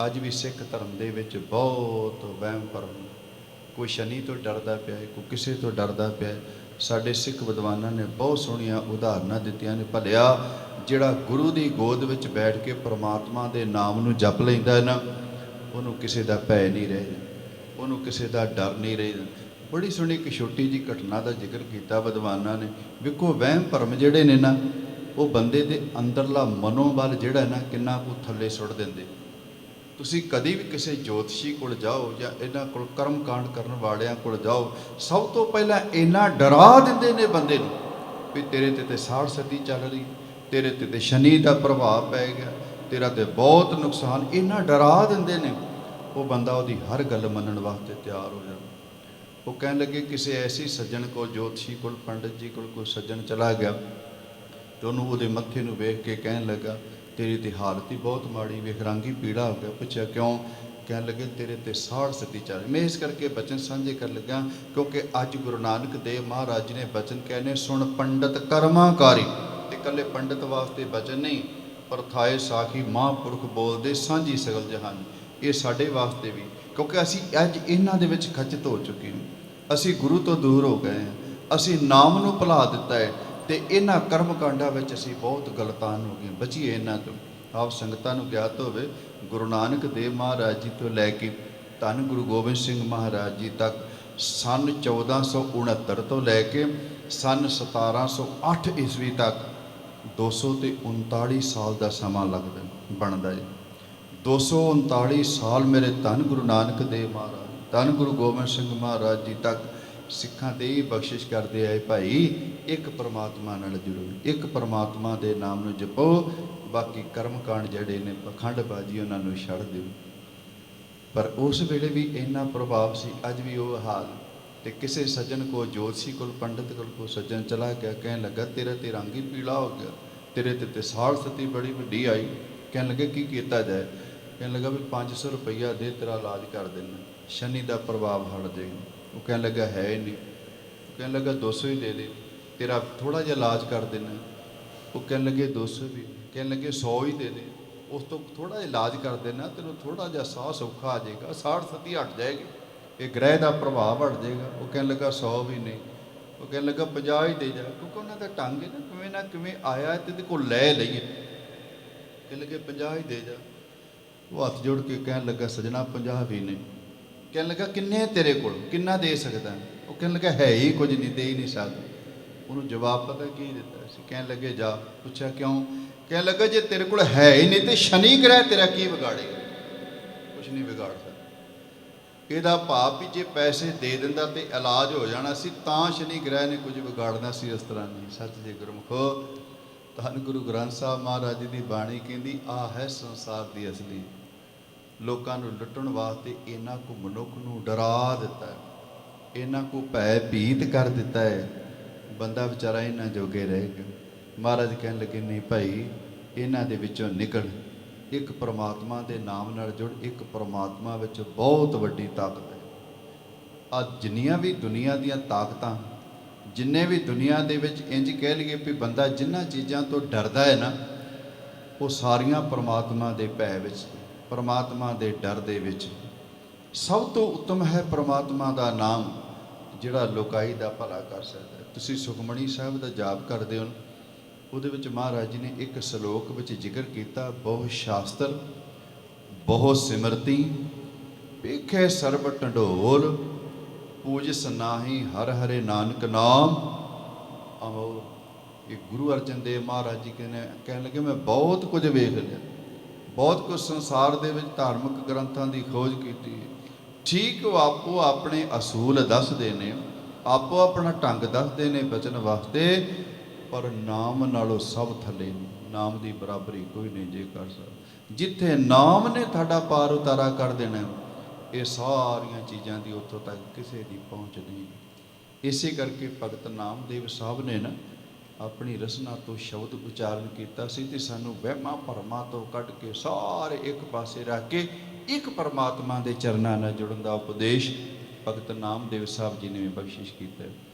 ਅੱਜ ਵੀ ਸਿੱਖ ਧਰਮ ਦੇ ਵਿੱਚ ਬਹੁਤ ਵਹਿਮ ਭਰਮ, ਕੋਈ ਸ਼ਨੀ ਤੋਂ ਡਰਦਾ ਪਿਆ ਹੈ, ਕੋਈ ਕਿਸੇ ਤੋਂ ਡਰਦਾ ਪਿਆ ਹੈ। ਸਾਡੇ ਸਿੱਖ ਵਿਦਵਾਨਾਂ ਨੇ ਬਹੁਤ ਸੋਹਣੀਆਂ ਉਦਾਹਰਨਾਂ ਦਿੱਤੀਆਂ ਨੇ। ਭਲਿਆ ਜਿਹੜਾ ਗੁਰੂ ਦੀ ਗੋਦ ਵਿੱਚ ਬੈਠ ਕੇ ਪਰਮਾਤਮਾ ਦੇ ਨਾਮ ਨੂੰ ਜਪ ਲੈਂਦਾ ਹੈ ਨਾ, ਉਹਨੂੰ ਕਿਸੇ ਦਾ ਭੈ ਨਹੀਂ ਰਹਿੰਦਾ, ਉਹਨੂੰ ਕਿਸੇ ਦਾ ਡਰ ਨਹੀਂ ਰਹਿੰਦਾ। ਬੜੀ ਸੋਹਣੀ ਇੱਕ ਛੋਟੀ ਜਿਹੀ ਘਟਨਾ ਦਾ ਜ਼ਿਕਰ ਕੀਤਾ ਵਿਦਵਾਨਾਂ ਨੇ। ਵੇਖੋ, ਵਹਿਮ ਭਰਮ ਜਿਹੜੇ ਨੇ ਨਾ, ਉਹ ਬੰਦੇ ਦੇ ਅੰਦਰਲਾ ਮਨੋਬਲ ਜਿਹੜਾ ਨਾ ਕਿੰਨਾ ਕੁ ਥੱਲੇ ਸੁੱਟ ਦਿੰਦੇ। ਤੁਸੀਂ ਕਦੀ ਵੀ ਕਿਸੇ ਜੋਤਸ਼ੀ ਕੋਲ ਜਾਓ ਜਾਂ ਇਹਨਾਂ ਕੋਲ ਕਰਮ ਕਾਂਡ ਕਰਨ ਵਾਲਿਆਂ ਕੋਲ ਜਾਓ, ਸਭ ਤੋਂ ਪਹਿਲਾਂ ਇੰਨਾ ਡਰਾ ਦਿੰਦੇ ਨੇ ਬੰਦੇ ਨੂੰ ਵੀ ਤੇਰੇ ਤੇ ਸਾੜ ਸਤੀ ਚੱਲ ਰਹੀ, ਤੇਰੇ ਤੇ ਸ਼ਨੀ ਦਾ ਪ੍ਰਭਾਵ ਪੈ ਗਿਆ, ਤੇਰਾ ਤੇ ਬਹੁਤ ਨੁਕਸਾਨ। ਇੰਨਾ ਡਰਾ ਦਿੰਦੇ ਨੇ, ਉਹ ਬੰਦਾ ਉਹਦੀ ਹਰ ਗੱਲ ਮੰਨਣ ਵਾਸਤੇ ਤਿਆਰ ਹੋ ਜਾਂਦਾ। ਉਹ ਕਹਿਣ ਲੱਗੇ, ਕਿਸੇ ਐਸੀ ਸੱਜਣ ਕੋਲ, ਜੋਤਸ਼ੀ ਕੋਲ, ਪੰਡਤ ਜੀ ਕੋਲ ਕੋਈ ਸੱਜਣ ਚਲਾ ਗਿਆ ਤੇ ਉਹਨੂੰ ਉਹਦੇ ਮੱਥੇ ਨੂੰ ਵੇਖ ਕੇ ਕਹਿਣ ਲੱਗਾ, ਤੇਰੀ ਤੇ ਹਾਲਤ ਹੀ ਬਹੁਤ ਮਾੜੀ, ਵੇਖ ਰੰਗ ਹੀ ਪੀਲਾ ਹੋ ਗਿਆ। ਪੁੱਛਿਆ ਕਿਉਂ? ਕਹਿਣ ਲੱਗੇ, ਤੇਰੇ ਤੇ ਸਾੜ ਸਤੀ ਚੱਲ ਰਹੀ। ਮੈਂ ਇਸ ਕਰਕੇ ਬਚਨ ਸਾਂਝੇ ਕਰ ਲੱਗਾ ਕਿਉਂਕਿ ਅੱਜ ਗੁਰੂ ਨਾਨਕ ਦੇਵ ਮਹਾਰਾਜ ਜੀ ਨੇ ਬਚਨ ਕਹਿੰਦੇ, ਸੁਣ ਪੰਡਤ ਕਰਮਾਕਾਰੀ। ਤੇ ਇਕੱਲੇ ਪੰਡਤ ਵਾਸਤੇ ਬਚਨ ਨਹੀਂ, ਪਰਥਾਏ ਸਾਖੀ ਮਹਾਂਪੁਰਖ ਬੋਲਦੇ ਸਾਂਝੀ ਸਗਲ ਜਹਾਨ। ਇਹ ਸਾਡੇ ਵਾਸਤੇ ਵੀ, ਕਿਉਂਕਿ ਅਸੀਂ ਅੱਜ ਇਹਨਾਂ ਦੇ ਵਿੱਚ ਖਚਿਤ ਹੋ ਚੁੱਕੇ ਹਾਂ। ਅਸੀਂ ਗੁਰੂ ਤੋਂ ਦੂਰ ਹੋ ਗਏ ਹਾਂ, ਅਸੀਂ ਨਾਮ ਨੂੰ ਭੁਲਾ ਦਿੱਤਾ ਹੈ ਤੇ ਇਹਨਾਂ ਕਰਮ ਕਾਂਡਾਂ ਵਿੱਚ ਅਸੀਂ ਬਹੁਤ ਗਲਤਾਨ ਹੋ ਗਏ। ਬਚੀਏ ਇਹਨਾਂ ਤੋਂ। ਆਪ ਸੰਗਤਾਂ ਨੂੰ ਗਿਆਤ ਹੋਵੇ, ਗੁਰੂ ਨਾਨਕ ਦੇਵ ਮਹਾਰਾਜ ਜੀ ਤੋਂ ਲੈ ਕੇ ਧੰਨ ਗੁਰੂ ਗੋਬਿੰਦ ਸਿੰਘ ਮਹਾਰਾਜ ਜੀ ਤੱਕ ਸੰਨ 1469 ਤੋਂ ਲੈ ਕੇ ਸੰਨ 1708 ਈਸਵੀ ਤੱਕ 239 ਸਾਲ ਦਾ ਸਮਾਂ ਲੱਗਦਾ ਬਣਦਾ ਜੀ। 239 ਸਾਲ ਮੇਰੇ ਧੰਨ ਗੁਰੂ ਨਾਨਕ ਦੇਵ ਮਹਾਰਾਜ, ਧੰਨ ਗੁਰੂ ਗੋਬਿੰਦ ਸਿੰਘ ਮਹਾਰਾਜ ਜੀ ਤੱਕ ਸਿੱਖਾਂ ਤੇ ਇਹ ਬਖਸ਼ਿਸ਼ ਕਰਦੇ ਆਏ ਭਾਈ, ਇੱਕ ਪਰਮਾਤਮਾ ਨਾਲ ਜੁੜੋ, ਇੱਕ ਪਰਮਾਤਮਾ ਦੇ ਨਾਮ ਨੂੰ ਜਪੋ, ਬਾਕੀ ਕਰਮ ਕਾਂਡ ਜਿਹੜੇ ਨੇ ਪਖੰਡਬਾਜ਼ੀ ਉਹਨਾਂ ਨੂੰ ਛੱਡ ਦਿਓ। ਪਰ ਉਸ ਵੇਲੇ ਵੀ ਇੰਨਾ ਪ੍ਰਭਾਵ ਸੀ, ਅੱਜ ਵੀ ਉਹ ਹਾਲ। ਤੇ ਕਿਸੇ ਸੱਜਣ ਕੋ, ਜੋਤਸ਼ੀ ਕੋਲ, ਪੰਡਿਤ ਕੋਲ ਸੱਜਣ ਚਲਾ ਗਿਆ, ਕਹਿਣ ਲੱਗਾ ਤੇਰਾ ਤੇ ਰੰਗ ਹੀ ਪੀਲਾ ਹੋ ਗਿਆ, ਤੇਰੇ ਤੇ ਸਾਲ ਸਤੀ ਬੜੀ ਵੱਡੀ ਆਈ। ਕਹਿਣ ਲੱਗੇ ਕੀ ਕੀਤਾ ਜਾਏ? ਕਹਿਣ ਲੱਗਾ ਵੀ 500 ਰੁਪਈਆ ਦੇ, ਤੇਰਾ ਇਲਾਜ ਕਰ ਦੇਣਾ, ਸ਼ਨੀ ਦਾ ਪ੍ਰਭਾਵ ਹਟ ਜਾਏਗਾ। ਉਹ ਕਹਿਣ ਲੱਗਾ ਹੈ ਹੀ ਨਹੀਂ। ਕਹਿਣ ਲੱਗਾ 200 ਹੀ ਦੇ, ਤੇਰਾ ਥੋੜ੍ਹਾ ਜਿਹਾ ਇਲਾਜ ਕਰ ਦੇਣਾ। ਉਹ ਕਹਿਣ ਲੱਗੇ 200 ਵੀ। ਕਹਿਣ ਲੱਗੇ 100 ਹੀ ਦੇ, ਉਸ ਤੋਂ ਥੋੜ੍ਹਾ ਜਿਹਾ ਇਲਾਜ ਕਰ ਦੇਣਾ, ਤੈਨੂੰ ਥੋੜ੍ਹਾ ਜਿਹਾ ਸਾਹ ਸੌਖਾ ਆ ਜਾਏਗਾ, ਸਾੜ ਸਤੀ ਹਟ ਜਾਏਗੀ, ਇਹ ਗ੍ਰਹਿ ਦਾ ਪ੍ਰਭਾਵ ਹਟ ਜਾਏਗਾ। ਉਹ ਕਹਿਣ ਲੱਗਾ 100 ਵੀ ਨਹੀਂ। ਉਹ ਕਹਿਣ ਲੱਗਾ 50 ਹੀ ਦੇ ਜਾ, ਕਿਉਂਕਿ ਉਹਨਾਂ ਦਾ ਢੰਗ ਹੈ ਨਾ ਕਿਵੇਂ ਆਇਆ ਤੇ ਇਹਦੇ ਕੋਲ ਲੈ ਲਈਏ। ਕਹਿਣ ਲੱਗੇ 50 ਹੀ ਦੇ ਜਾ। ਉਹ ਹੱਥ ਜੋੜ ਕੇ ਕਹਿਣ ਲੱਗਾ ਸੱਜਣਾ 50 ਵੀ ਨਹੀਂ। ਕਹਿਣ ਲੱਗਾ ਕਿੰਨੇ ਤੇਰੇ ਕੋਲ, ਕਿੰਨਾ ਦੇ ਸਕਦਾ? ਉਹ ਕਹਿਣ ਲੱਗਾ ਹੈ ਹੀ ਕੁਝ ਨਹੀਂ, ਦੇ ਹੀ ਨਹੀਂ ਸਕਦਾ। ਉਹਨੂੰ ਜਵਾਬ ਪਤਾ ਕੀ ਦਿੱਤਾ ਸੀ? ਕਹਿਣ ਲੱਗੇ ਜਾ। ਪੁੱਛਿਆ ਕਿਉਂ? ਕਹਿਣ ਲੱਗਾ ਜੇ ਤੇਰੇ ਕੋਲ ਹੈ ਹੀ ਨਹੀਂ ਤੇ ਸ਼ਨੀ ਗ੍ਰਹਿ ਤੇਰਾ ਕੀ ਵਿਗਾੜੇਗਾ? ਕੁਛ ਨਹੀਂ ਵਿਗਾੜ ਸਕਦਾ। ਇਹਦਾ ਭਾਵ ਵੀ ਜੇ ਪੈਸੇ ਦੇ ਦਿੰਦਾ ਤੇ ਇਲਾਜ ਹੋ ਜਾਣਾ ਸੀ, ਤਾਂ ਸ਼ਨੀ ਗ੍ਰਹਿ ਨੇ ਕੁਝ ਵਿਗਾੜਨਾ ਸੀ, ਇਸ ਤਰ੍ਹਾਂ ਨਹੀਂ। ਸੱਚ ਜੀ ਗੁਰਮੁਖੋ, ਧੰਨ ਗੁਰੂ ਗ੍ਰੰਥ ਸਾਹਿਬ ਮਹਾਰਾਜ ਜੀ ਦੀ ਬਾਣੀ ਕਹਿੰਦੀ ਆਹ ਹੈ ਸੰਸਾਰ ਦੀ ਅਸਲੀ। ਲੋਕਾਂ ਨੂੰ ਲੁੱਟਣ ਵਾਸਤੇ ਇਹਨਾਂ ਕੋ ਮਨੁੱਖ ਨੂੰ ਡਰਾ ਦਿੱਤਾ ਹੈ, ਇਹਨਾਂ ਕੋ ਭੈ ਭੀਤ ਕਰ ਦਿੱਤਾ ਹੈ, ਬੰਦਾ ਵਿਚਾਰਾ ਇਹਨਾਂ ਜੋਗੇ ਰਹੇਗਾ। ਮਹਾਰਾਜ ਕਹਿਣ ਲੱਗੇ ਨਹੀਂ ਭਾਈ, ਇਹਨਾਂ ਦੇ ਵਿੱਚੋਂ ਨਿਕਲ, ਇੱਕ ਪਰਮਾਤਮਾ ਦੇ ਨਾਮ ਨਾਲ ਜੁੜ। ਇੱਕ ਪਰਮਾਤਮਾ ਵਿੱਚ ਬਹੁਤ ਵੱਡੀ ਤਾਕਤ ਹੈ। ਅੱਜ ਜਿੰਨੀਆਂ ਵੀ ਦੁਨੀਆ ਦੀਆਂ ਤਾਕਤਾਂ, ਜਿੰਨੇ ਵੀ ਦੁਨੀਆ ਦੇ ਵਿੱਚ ਇੰਜ ਕਹਿ ਲਈਏ ਵੀ ਬੰਦਾ ਜਿਨ੍ਹਾਂ ਚੀਜ਼ਾਂ ਤੋਂ ਡਰਦਾ ਹੈ ਨਾ, ਉਹ ਸਾਰੀਆਂ ਪਰਮਾਤਮਾ ਦੇ ਭੈ ਵਿੱਚ, ਪਰਮਾਤਮਾ ਦੇ ਡਰ ਦੇ ਵਿੱਚ। ਸਭ ਤੋਂ ਉੱਤਮ ਹੈ ਪਰਮਾਤਮਾ ਦਾ ਨਾਮ, ਜਿਹੜਾ ਲੋਕਾਈ ਦਾ ਭਲਾ ਕਰ ਸਕਦਾ ਹੈ। ਤੁਸੀਂ ਸੁਖਮਣੀ ਸਾਹਿਬ ਦਾ ਜਾਪ ਕਰਦੇ ਹੋ, ਉਹਦੇ ਵਿੱਚ ਮਹਾਰਾਜ ਜੀ ਨੇ ਇੱਕ ਸ਼ਲੋਕ ਵਿੱਚ ਜ਼ਿਕਰ ਕੀਤਾ, ਬਹੁ ਸ਼ਾਸਤਰ ਬਹੁ ਸਿਮਰਤੀ ਵੇਖੇ ਸਰਬ ਢੰਡੋਲ, ਪੂਜਿਸ ਨਾਹੀ ਹਰ ਹਰੇ ਨਾਨਕ ਨਾਮ ਅਮੋਲ। ਇਹ ਗੁਰੂ ਅਰਜਨ ਦੇਵ ਮਹਾਰਾਜ ਜੀ ਕਹਿਣ ਲੱਗੇ ਮੈਂ ਬਹੁਤ ਕੁਝ ਵੇਖ ਲਿਆ, ਬਹੁਤ ਕੁਝ ਸੰਸਾਰ ਦੇ ਵਿੱਚ ਧਾਰਮਿਕ ਗ੍ਰੰਥਾਂ ਦੀ ਖੋਜ ਕੀਤੀ। ਠੀਕ ਉਹ ਆਪੋ ਆਪਣੇ ਅਸੂਲ ਦੱਸਦੇ ਨੇ, ਆਪੋ ਆਪਣਾ ਢੰਗ ਦੱਸਦੇ ਨੇ ਬਚਨ ਵਾਸਤੇ, ਪਰ ਨਾਮ ਨਾਲੋਂ ਸਭ ਥੱਲੇ ਨੇ। ਨਾਮ ਦੀ ਬਰਾਬਰੀ ਕੋਈ ਨਹੀਂ ਜੇ ਕਰ ਸਕਦਾ। ਜਿੱਥੇ ਨਾਮ ਨੇ ਤੁਹਾਡਾ ਪਾਰ ਉਤਾਰਾ ਕਰ ਦੇਣਾ, ਇਹ ਸਾਰੀਆਂ ਚੀਜ਼ਾਂ ਦੀ ਉੱਥੋਂ ਤੱਕ ਕਿਸੇ ਦੀ ਪਹੁੰਚ ਨਹੀਂ। ਇਸੇ ਕਰਕੇ ਭਗਤ ਨਾਮਦੇਵ ਸਾਹਿਬ ਨੇ ਨਾ ਆਪਣੀ ਰਸਨਾ ਤੋਂ ਸ਼ਬਦ ਉਚਾਰਨ ਕੀਤਾ ਸੀ, ਤੇ ਸਾਨੂੰ ਵਹਿਮਾਂ ਭਰਮਾਂ ਤੋਂ ਕੱਢ ਕੇ ਸਾਰੇ ਇੱਕ ਪਾਸੇ ਰੱਖ ਕੇ ਇੱਕ ਪਰਮਾਤਮਾ ਦੇ ਚਰਨਾਂ ਨਾਲ ਜੁੜਨ ਦਾ ਉਪਦੇਸ਼ ਭਗਤ ਨਾਮਦੇਵ ਸਾਹਿਬ ਜੀ ਨੇ ਬਖਸ਼ਿਸ਼ ਕੀਤਾ।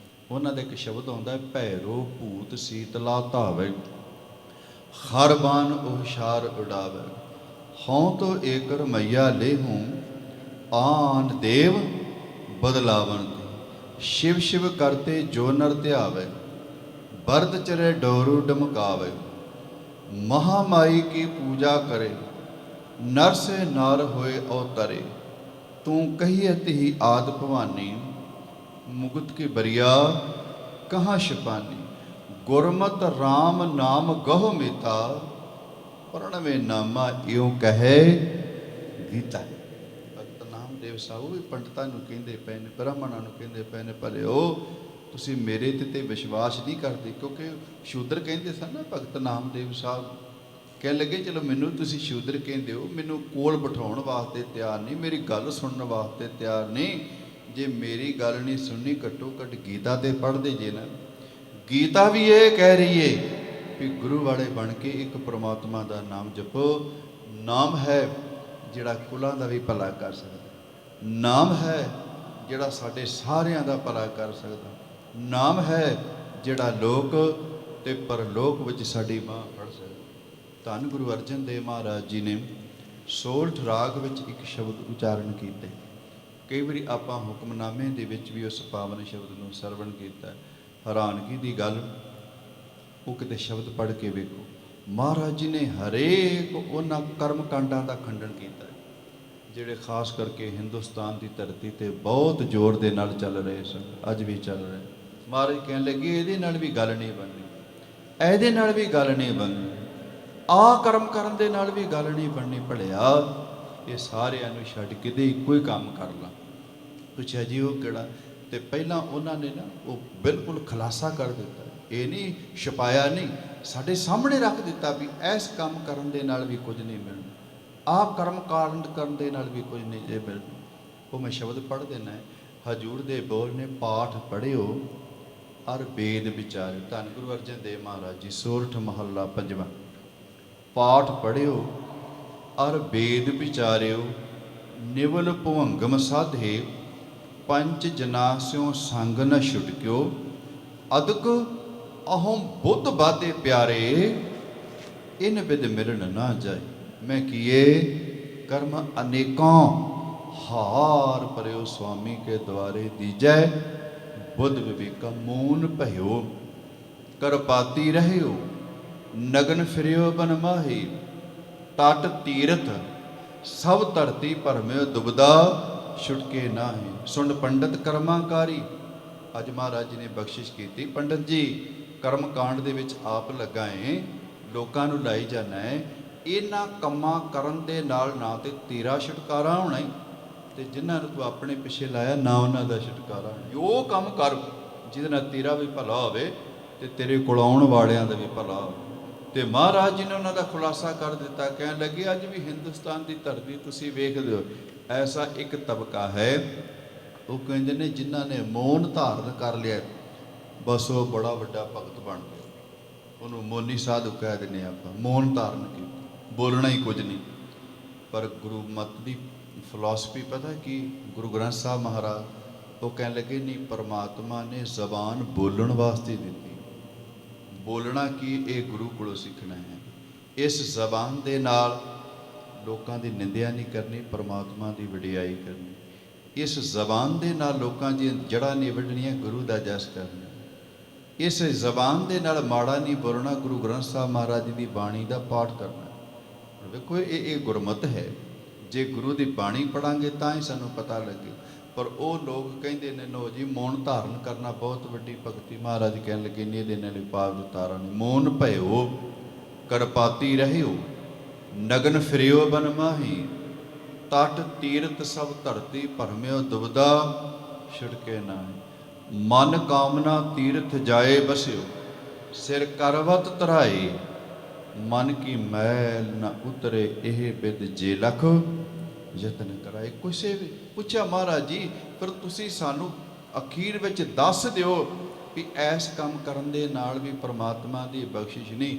ਉਹਨਾਂ ਦਾ ਇੱਕ ਸ਼ਬਦ ਆਉਂਦਾ, ਭੈਰੋ ਭੂਤ ਸੀਤਲਾ ਧਾਵੇ, ਹਰ ਬਾਨ ਉਸ਼ਾਰ ਉਡਾਵੇ, ਹਉ ਤੋ ਏਕ ਰਮਈਆ ਲੇਹੂੰ, ਆਨ ਦੇਵ ਬਦਲਾਵਨ ਤੇ, ਸ਼ਿਵ ਸ਼ਿਵ ਕਰਤੇ ਜੋ ਨਰ ਧਿਆਵੇ, ਬਰਦ ਚਰੇ ਡੋਰੂ ਡਮਕਾਵੇ, ਮਹਾਮਾਈ ਕੀ ਪੂਜਾ ਕਰੇ, ਨਰ ਸੇ ਨਰ ਹੋਏ ਅਵਤਰੇ, ਤੂੰ ਕਹੀਅਤ ਹੀ ਆਦ ਭਵਾਨੀ, ਮੁਕਤ ਕੀ ਬਰੀਆ ਕਹਾਂ ਛਪਾਨੀ, ਗੁਰਮਤਿ ਰਾਮ ਨਾਮ ਗਹੁ ਮੀਤਾ, ਪ੍ਰਣਵੇ ਨਾਮਾ ਇਉ ਕਹੇ ਗੀਤਾ। ਭਗਤ ਨਾਮਦੇਵ ਸਾਹਿਬ ਵੀ ਪੰਡਤਾਂ ਨੂੰ ਕਹਿੰਦੇ ਪਏ ਨੇ, ਬ੍ਰਾਹਮਣਾਂ ਨੂੰ ਕਹਿੰਦੇ ਪਏ ਨੇ, ਭਲਿਓ ਤੁਸੀਂ ਮੇਰੇ ਤੇ ਵਿਸ਼ਵਾਸ ਨਹੀਂ ਕਰਦੇ। ਕਿਉਂਕਿ ਸ਼ੂਦਰ ਕਹਿੰਦੇ ਸਨ ਨਾ ਭਗਤ ਨਾਮਦੇਵ ਸਾਹਿਬ, ਕਹਿਣ ਲੱਗੇ ਚਲੋ ਮੈਨੂੰ ਤੁਸੀਂ ਸ਼ੂਦਰ ਕਹਿੰਦੇ ਹੋ, ਮੈਨੂੰ ਕੋਲ ਬਿਠਾਉਣ ਵਾਸਤੇ ਤਿਆਰ ਨਹੀਂ, ਮੇਰੀ ਗੱਲ ਸੁਣਨ ਵਾਸਤੇ ਤਿਆਰ ਨਹੀਂ। ਜੇ ਮੇਰੀ ਗੱਲ ਨਹੀਂ ਸੁਣਨੀ, ਘੱਟੋ ਘੱਟ ਗੀਤਾ ਤੇ ਪੜ੍ਹਦੇ ਜੇ ਨਾ। ਗੀਤਾ ਵੀ ਇਹ ਕਹਿ ਰਹੀ ਏ ਵੀ ਗੁਰੂ ਵਾਲੇ ਬਣ ਕੇ ਇੱਕ ਪਰਮਾਤਮਾ ਦਾ ਨਾਮ ਜਪੋ। ਨਾਮ ਹੈ ਜਿਹੜਾ ਕੁਲਾਂ ਦਾ ਵੀ ਭਲਾ ਕਰ ਸਕਦਾ, ਨਾਮ ਹੈ ਜਿਹੜਾ ਸਾਡੇ ਸਾਰਿਆਂ ਦਾ ਭਲਾ ਕਰ ਸਕਦਾ, ਨਾਮ ਹੈ ਜਿਹੜਾ ਲੋਕ ਤੇ ਪਰਲੋਕ ਵਿੱਚ ਸਾਡੀ ਬਾਂਹ ਫੜ ਸਕਦਾ। ਧੰਨ ਗੁਰੂ ਅਰਜਨ ਦੇਵ ਮਹਾਰਾਜ ਜੀ ਨੇ ਸੋਲਠ ਰਾਗ ਵਿੱਚ ਇੱਕ ਸ਼ਬਦ ਉਚਾਰਨ ਕੀਤੇ। ਕਈ ਵਾਰੀ ਆਪਾਂ ਹੁਕਮਨਾਮੇ ਦੇ ਵਿੱਚ ਵੀ ਉਸ ਪਾਵਨ ਸ਼ਬਦ ਨੂੰ ਸਰਵਣ ਕੀਤਾ। ਹੈਰਾਨਗੀ ਦੀ ਗੱਲ, ਉਹ ਕਿਤੇ ਸ਼ਬਦ ਪੜ੍ਹ ਕੇ ਵੇਖੋ, ਮਹਾਰਾਜ ਜੀ ਨੇ ਹਰੇਕ ਉਹਨਾਂ ਕਰਮ ਕਾਂਡਾਂ ਦਾ ਖੰਡਨ ਕੀਤਾ ਜਿਹੜੇ ਖਾਸ ਕਰਕੇ ਹਿੰਦੁਸਤਾਨ ਦੀ ਧਰਤੀ ਤੇ ਬਹੁਤ ਜ਼ੋਰ ਦੇ ਨਾਲ ਚੱਲ ਰਹੇ ਸਨ, ਅੱਜ ਵੀ ਚੱਲ ਰਹੇ। ਮਹਾਰਾਜ ਕਹਿਣ ਲੱਗੇ ਇਹਦੇ ਨਾਲ ਵੀ ਗੱਲ ਨਹੀਂ ਬਣਨੀ, ਇਹਦੇ ਨਾਲ ਵੀ ਗੱਲ ਨਹੀਂ ਬਣਨੀ, ਆਹ ਕਰਮ ਕਰਨ ਦੇ ਨਾਲ ਵੀ ਗੱਲ ਨਹੀਂ ਬਣਨੀ। ਭਲਿਆ ਇਹ ਸਾਰਿਆਂ ਨੂੰ ਛੱਡ ਕੇ ਤੇ ਇੱਕੋ ਹੀ ਕੰਮ ਕਰ ਲਾ। ਪੁੱਛਿਆ ਜੀ ਉਹ ਕਿਹੜਾ? ਤੇ ਪਹਿਲਾਂ ਉਹਨਾਂ ਨੇ ਨਾ ਉਹ ਬਿਲਕੁਲ ਖੁਲਾਸਾ ਕਰ ਦਿੱਤਾ, ਇਹ ਨਹੀਂ ਛੁਪਾਇਆ ਨਹੀਂ, ਸਾਡੇ ਸਾਹਮਣੇ ਰੱਖ ਦਿੱਤਾ ਵੀ ਇਸ ਕੰਮ ਕਰਨ ਦੇ ਨਾਲ ਵੀ ਕੁਝ ਨਹੀਂ ਮਿਲਣਾ, ਆਹ ਕਰਮ ਕਾਂਡ ਕਰਨ ਦੇ ਨਾਲ ਵੀ ਕੁਝ ਨਹੀਂ ਜੇ ਮਿਲਣਾ। ਉਹ ਮੈਂ ਸ਼ਬਦ ਪੜ੍ਹ ਦੇਣਾ ਹੈ, ਹਜੂਰ ਦੇ ਬੋਲ ਨੇ, ਪਾਠ ਪੜ੍ਹਿਓ ਅਰ ਵੇਦ ਵਿਚਾਰਿਓ। ਧੰਨ ਗੁਰੂ ਅਰਜਨ ਦੇਵ ਮਹਾਰਾਜ ਜੀ, ਸੋਰਠ ਮਹੱਲਾ ਪੰਜਵਾਂ। ਪਾਠ ਪੜ੍ਹਿਓ ਅਰ ਵੇਦ ਵਿਚਾਰਿਓ, ਨਿਵਲ ਭੁਵੰਗਮ ਸਾਧੇ, ਪੰਚ ਜਨਾਸਿਓ ਸੰਗ ਨ ਛੁਟਕਿਓ, ਅਦਕ ਅਹਮ ਬੁੱਧ ਬਾਦੇ ਪਿਆਰੇ, ਇਨ ਵਿਦ ਮਿਲਣ ਨਾ ਜਾਏ। ਮੈਂ ਕੀਏ ਕਰਮ ਅਨੇਕਾਂ, ਹਾਰ ਪਰਿਓ ਸੁਆਮੀ ਕੇ ਦੁਆਰੇ, ਦੀਜੈ ਬੁੱਧ ਵਿਵੇਕਾ ਮੂਨ ਭਇਓ, ਕਰਪਾਤੀ ਰਹਿਓ ਨਗਨ ਫਿਰਿਓ ਬਨ ਮਾਹੀ, ਤਟ ਤੀਰਥ ਸਭ ਧਰਤੀ ਭਰਮਿਓ, ਦੁਬਦਾ ਛੁਟਕੇ ਨਾਹੀ। ਸੁਣ ਪੰਡਤ ਕਰਮਾਕਾਰੀ, ਅੱਜ ਮਹਾਰਾਜ ਜੀ ਨੇ ਬਖਸ਼ਿਸ਼ ਕੀਤੀ, ਪੰਡਤ ਜੀ ਕਰਮ ਕਾਂਡ ਦੇ ਵਿੱਚ ਆਪ ਲੱਗਾ ਏ, ਲੋਕਾਂ ਨੂੰ ਲਾਈ ਜਾਣਾ ਹੈ, ਇਹਨਾਂ ਕੰਮਾਂ ਕਰਨ ਦੇ ਨਾਲ ਨਾ ਤੇ ਤੇਰਾ ਛੁਟਕਾਰਾ ਹੋਣਾ ਹੀ, ਤੇ ਜਿਨ੍ਹਾਂ ਨੂੰ ਤੂੰ ਆਪਣੇ ਪਿੱਛੇ ਲਾਇਆ ਨਾ ਉਹਨਾਂ ਦਾ ਛੁਟਕਾਰਾ। ਉਹ ਕੰਮ ਕਰ ਜਿਹਦੇ ਨਾਲ ਤੇਰਾ ਵੀ ਭਲਾ ਹੋਵੇ ਤੇ ਤੇਰੇ ਕੋਲ ਆਉਣ ਵਾਲਿਆਂ ਦਾ ਵੀ ਭਲਾ ਹੋਵੇ। ਤੇ ਮਹਾਰਾਜ ਜੀ ਨੇ ਉਹਨਾਂ ਦਾ ਖੁਲਾਸਾ ਕਰ ਦਿੱਤਾ, ਕਹਿਣ ਲੱਗੇ ਅੱਜ ਵੀ ਹਿੰਦੁਸਤਾਨ ਦੀ ਧਰਤੀ ਤੁਸੀਂ ਵੇਖਦੇ ਹੋ, ਐਸਾ ਇੱਕ ਤਬਕਾ ਹੈ, ਉਹ ਕਹਿੰਦੇ ਨੇ ਜਿਨ੍ਹਾਂ ਨੇ ਮੌਨ ਧਾਰਨ ਕਰ ਲਿਆ, ਬਸ ਉਹ ਬੜਾ ਵੱਡਾ ਭਗਤ ਬਣ ਗਿਆ, ਉਹਨੂੰ ਮੌਨੀ ਸਾਧੂ ਕਹਿ ਦਿੰਦੇ ਆਪਾਂ, ਮੌਨ ਧਾਰਨ ਕੀਤਾ, ਬੋਲਣਾ ਹੀ ਕੁਝ ਨਹੀਂ। ਪਰ ਗੁਰੂ ਮਤ ਦੀ ਫਿਲਾਸਫੀ ਪਤਾ ਕੀ, ਗੁਰੂ ਗ੍ਰੰਥ ਸਾਹਿਬ ਮਹਾਰਾਜ ਉਹ ਕਹਿਣ ਲੱਗੇ ਨਹੀਂ, ਪਰਮਾਤਮਾ ਨੇ ਜ਼ਬਾਨ ਬੋਲਣ ਵਾਸਤੇ ਦਿੱਤੀ, ਬੋਲਣਾ ਕੀ ਇਹ ਗੁਰੂ ਕੋਲੋਂ ਸਿੱਖਣਾ ਹੈ। ਇਸ ਜ਼ਬਾਨ ਦੇ ਨਾਲ ਲੋਕਾਂ ਦੀ ਨਿੰਦਿਆ ਨਹੀਂ ਕਰਨੀ, ਪਰਮਾਤਮਾ ਦੀ ਵਡਿਆਈ ਕਰਨੀ। ਇਸ ਜ਼ਬਾਨ ਦੇ ਨਾਲ ਲੋਕਾਂ ਦੀਆਂ ਜੜ੍ਹਾਂ ਨਹੀਂ ਵੱਢਣੀਆਂ, ਗੁਰੂ ਦਾ ਜਸ ਕਰਨਾ। ਇਸ ਜ਼ਬਾਨ ਦੇ ਨਾਲ ਮਾੜਾ ਨਹੀਂ ਬੋਲਣਾ, ਗੁਰੂ ਗ੍ਰੰਥ ਸਾਹਿਬ ਮਹਾਰਾਜ ਜੀ ਦੀ ਬਾਣੀ ਦਾ ਪਾਠ ਕਰਨਾ। ਵੇਖੋ ਇਹ ਗੁਰਮਤਿ ਹੈ, ਜੇ ਗੁਰੂ ਦੀ ਬਾਣੀ ਪੜਾਂਗੇ ਤਾਂ ਹੀ ਸਾਨੂੰ ਪਤਾ ਲੱਗੇ। ਪਰ ਉਹ ਲੋਕ ਕਹਿੰਦੇ ਨੇ ਨੋ ਜੀ ਮੌਨ ਧਾਰਨ ਕਰਨਾ ਬਹੁਤ ਵੱਡੀ ਭਗਤੀ। ਮਹਾਰਾਜ ਕਹਿਣ ਲੱਗੇ ਨਹੀਂ, ਇਹਦੇ ਨਾਲ ਪਾਪ ਉਤਾਰਾ ਨਹੀਂ। ਮੌਨ ਭਇਓ ਕਰਪਾਤੀ ਰਹਿਓ, ਨਗਨ ਫਿਰਿਓ ਬਨ ਮਾਹੀ, ਤਟ ਤੀਰਥ ਸਭ ਧਰਤੀ ਭਰਮਿਓ, ਦੁਬਦਾ ਛੁਟਕੇ ਨਾਹੀ। ਮਨ ਕਾਮਨਾ ਤੀਰਥ ਜਾਏ ਬਸਿਓ, ਸਿਰ ਕਰਵਤ ਧਰਾਏ, ਮਨ ਕੀ ਮੈਲ ਨ ਉਤਰੇ, ਇਹ ਬਿਦ ਜੇ ਲਖ ਯਤਨ ਕਰਾਏ। ਕਿਸੇ ਵੀ ਪੁੱਛਿਆ ਮਹਾਰਾਜ ਜੀ ਫਿਰ ਤੁਸੀਂ ਸਾਨੂੰ ਅਖੀਰ ਵਿੱਚ ਦੱਸ ਦਿਓ ਵੀ ਇਸ ਕੰਮ ਕਰਨ ਦੇ ਨਾਲ ਵੀ ਪਰਮਾਤਮਾ ਦੀ ਬਖਸ਼ਿਸ਼ ਨਹੀਂ,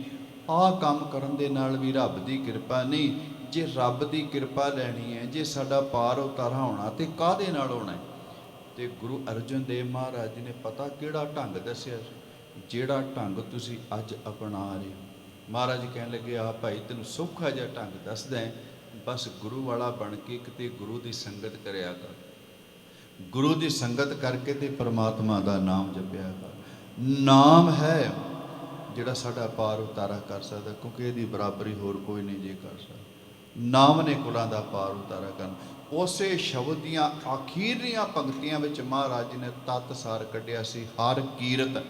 ਆਹ ਕੰਮ ਕਰਨ ਦੇ ਨਾਲ ਵੀ ਰੱਬ ਦੀ ਕਿਰਪਾ ਨਹੀਂ। ਜੇ ਰੱਬ ਦੀ ਕਿਰਪਾ ਲੈਣੀ ਹੈ, ਜੇ ਸਾਡਾ ਪਾਰ ਉਤਾਰਾ ਹੋਣਾ ਤੇ ਕਾਹਦੇ ਨਾਲ ਹੋਣਾ ਹੈ? ਤੇ ਗੁਰੂ ਅਰਜਨ ਦੇਵ ਮਹਾਰਾਜ ਜੀ ਨੇ ਪਤਾ ਕਿਹੜਾ ਢੰਗ ਦੱਸਿਆ, ਜਿਹੜਾ ਢੰਗ ਤੁਸੀਂ ਅੱਜ ਅਪਣਾ ਰਹੇ ਹੋ। ਮਹਾਰਾਜ ਕਹਿਣ ਲੱਗੇ ਆ ਭਾਈ ਤੈਨੂੰ ਸੌਖਾ ਜਿਹਾ ਢੰਗ ਦੱਸਦਾ, ਬਸ ਗੁਰੂ ਵਾਲਾ ਬਣ ਕੇ ਕਿਤੇ ਗੁਰੂ ਦੀ ਸੰਗਤ ਕਰਿਆ ਕਰ, ਗੁਰੂ ਦੀ ਸੰਗਤ ਕਰਕੇ ਤੇ ਪਰਮਾਤਮਾ ਦਾ ਨਾਮ ਜਪਿਆ ਕਰ। ਨਾਮ ਹੈ ਜਿਹੜਾ ਸਾਡਾ ਪਾਰ ਉਤਾਰਾ ਕਰ ਸਕਦਾ, ਕਿਉਂਕਿ ਇਹਦੀ ਬਰਾਬਰੀ ਹੋਰ ਕੋਈ ਨਹੀਂ ਜੇ ਕਰ ਸਕਦਾ। ਨਾਮ ਨੇ ਕੁਲਾਂ ਦਾ ਪਾਰ ਉਤਾਰਾ ਕਰਨ। ਉਸੇ ਸ਼ਬਦ ਦੀਆਂ ਆਖੀਰਲੀਆਂ ਪੰਕਤੀਆਂ ਵਿੱਚ ਮਹਾਰਾਜ ਜੀ ਨੇ ਤੱਤ ਸਾਰ ਕੱਢਿਆ ਸੀ, ਹਰ ਕੀਰਤ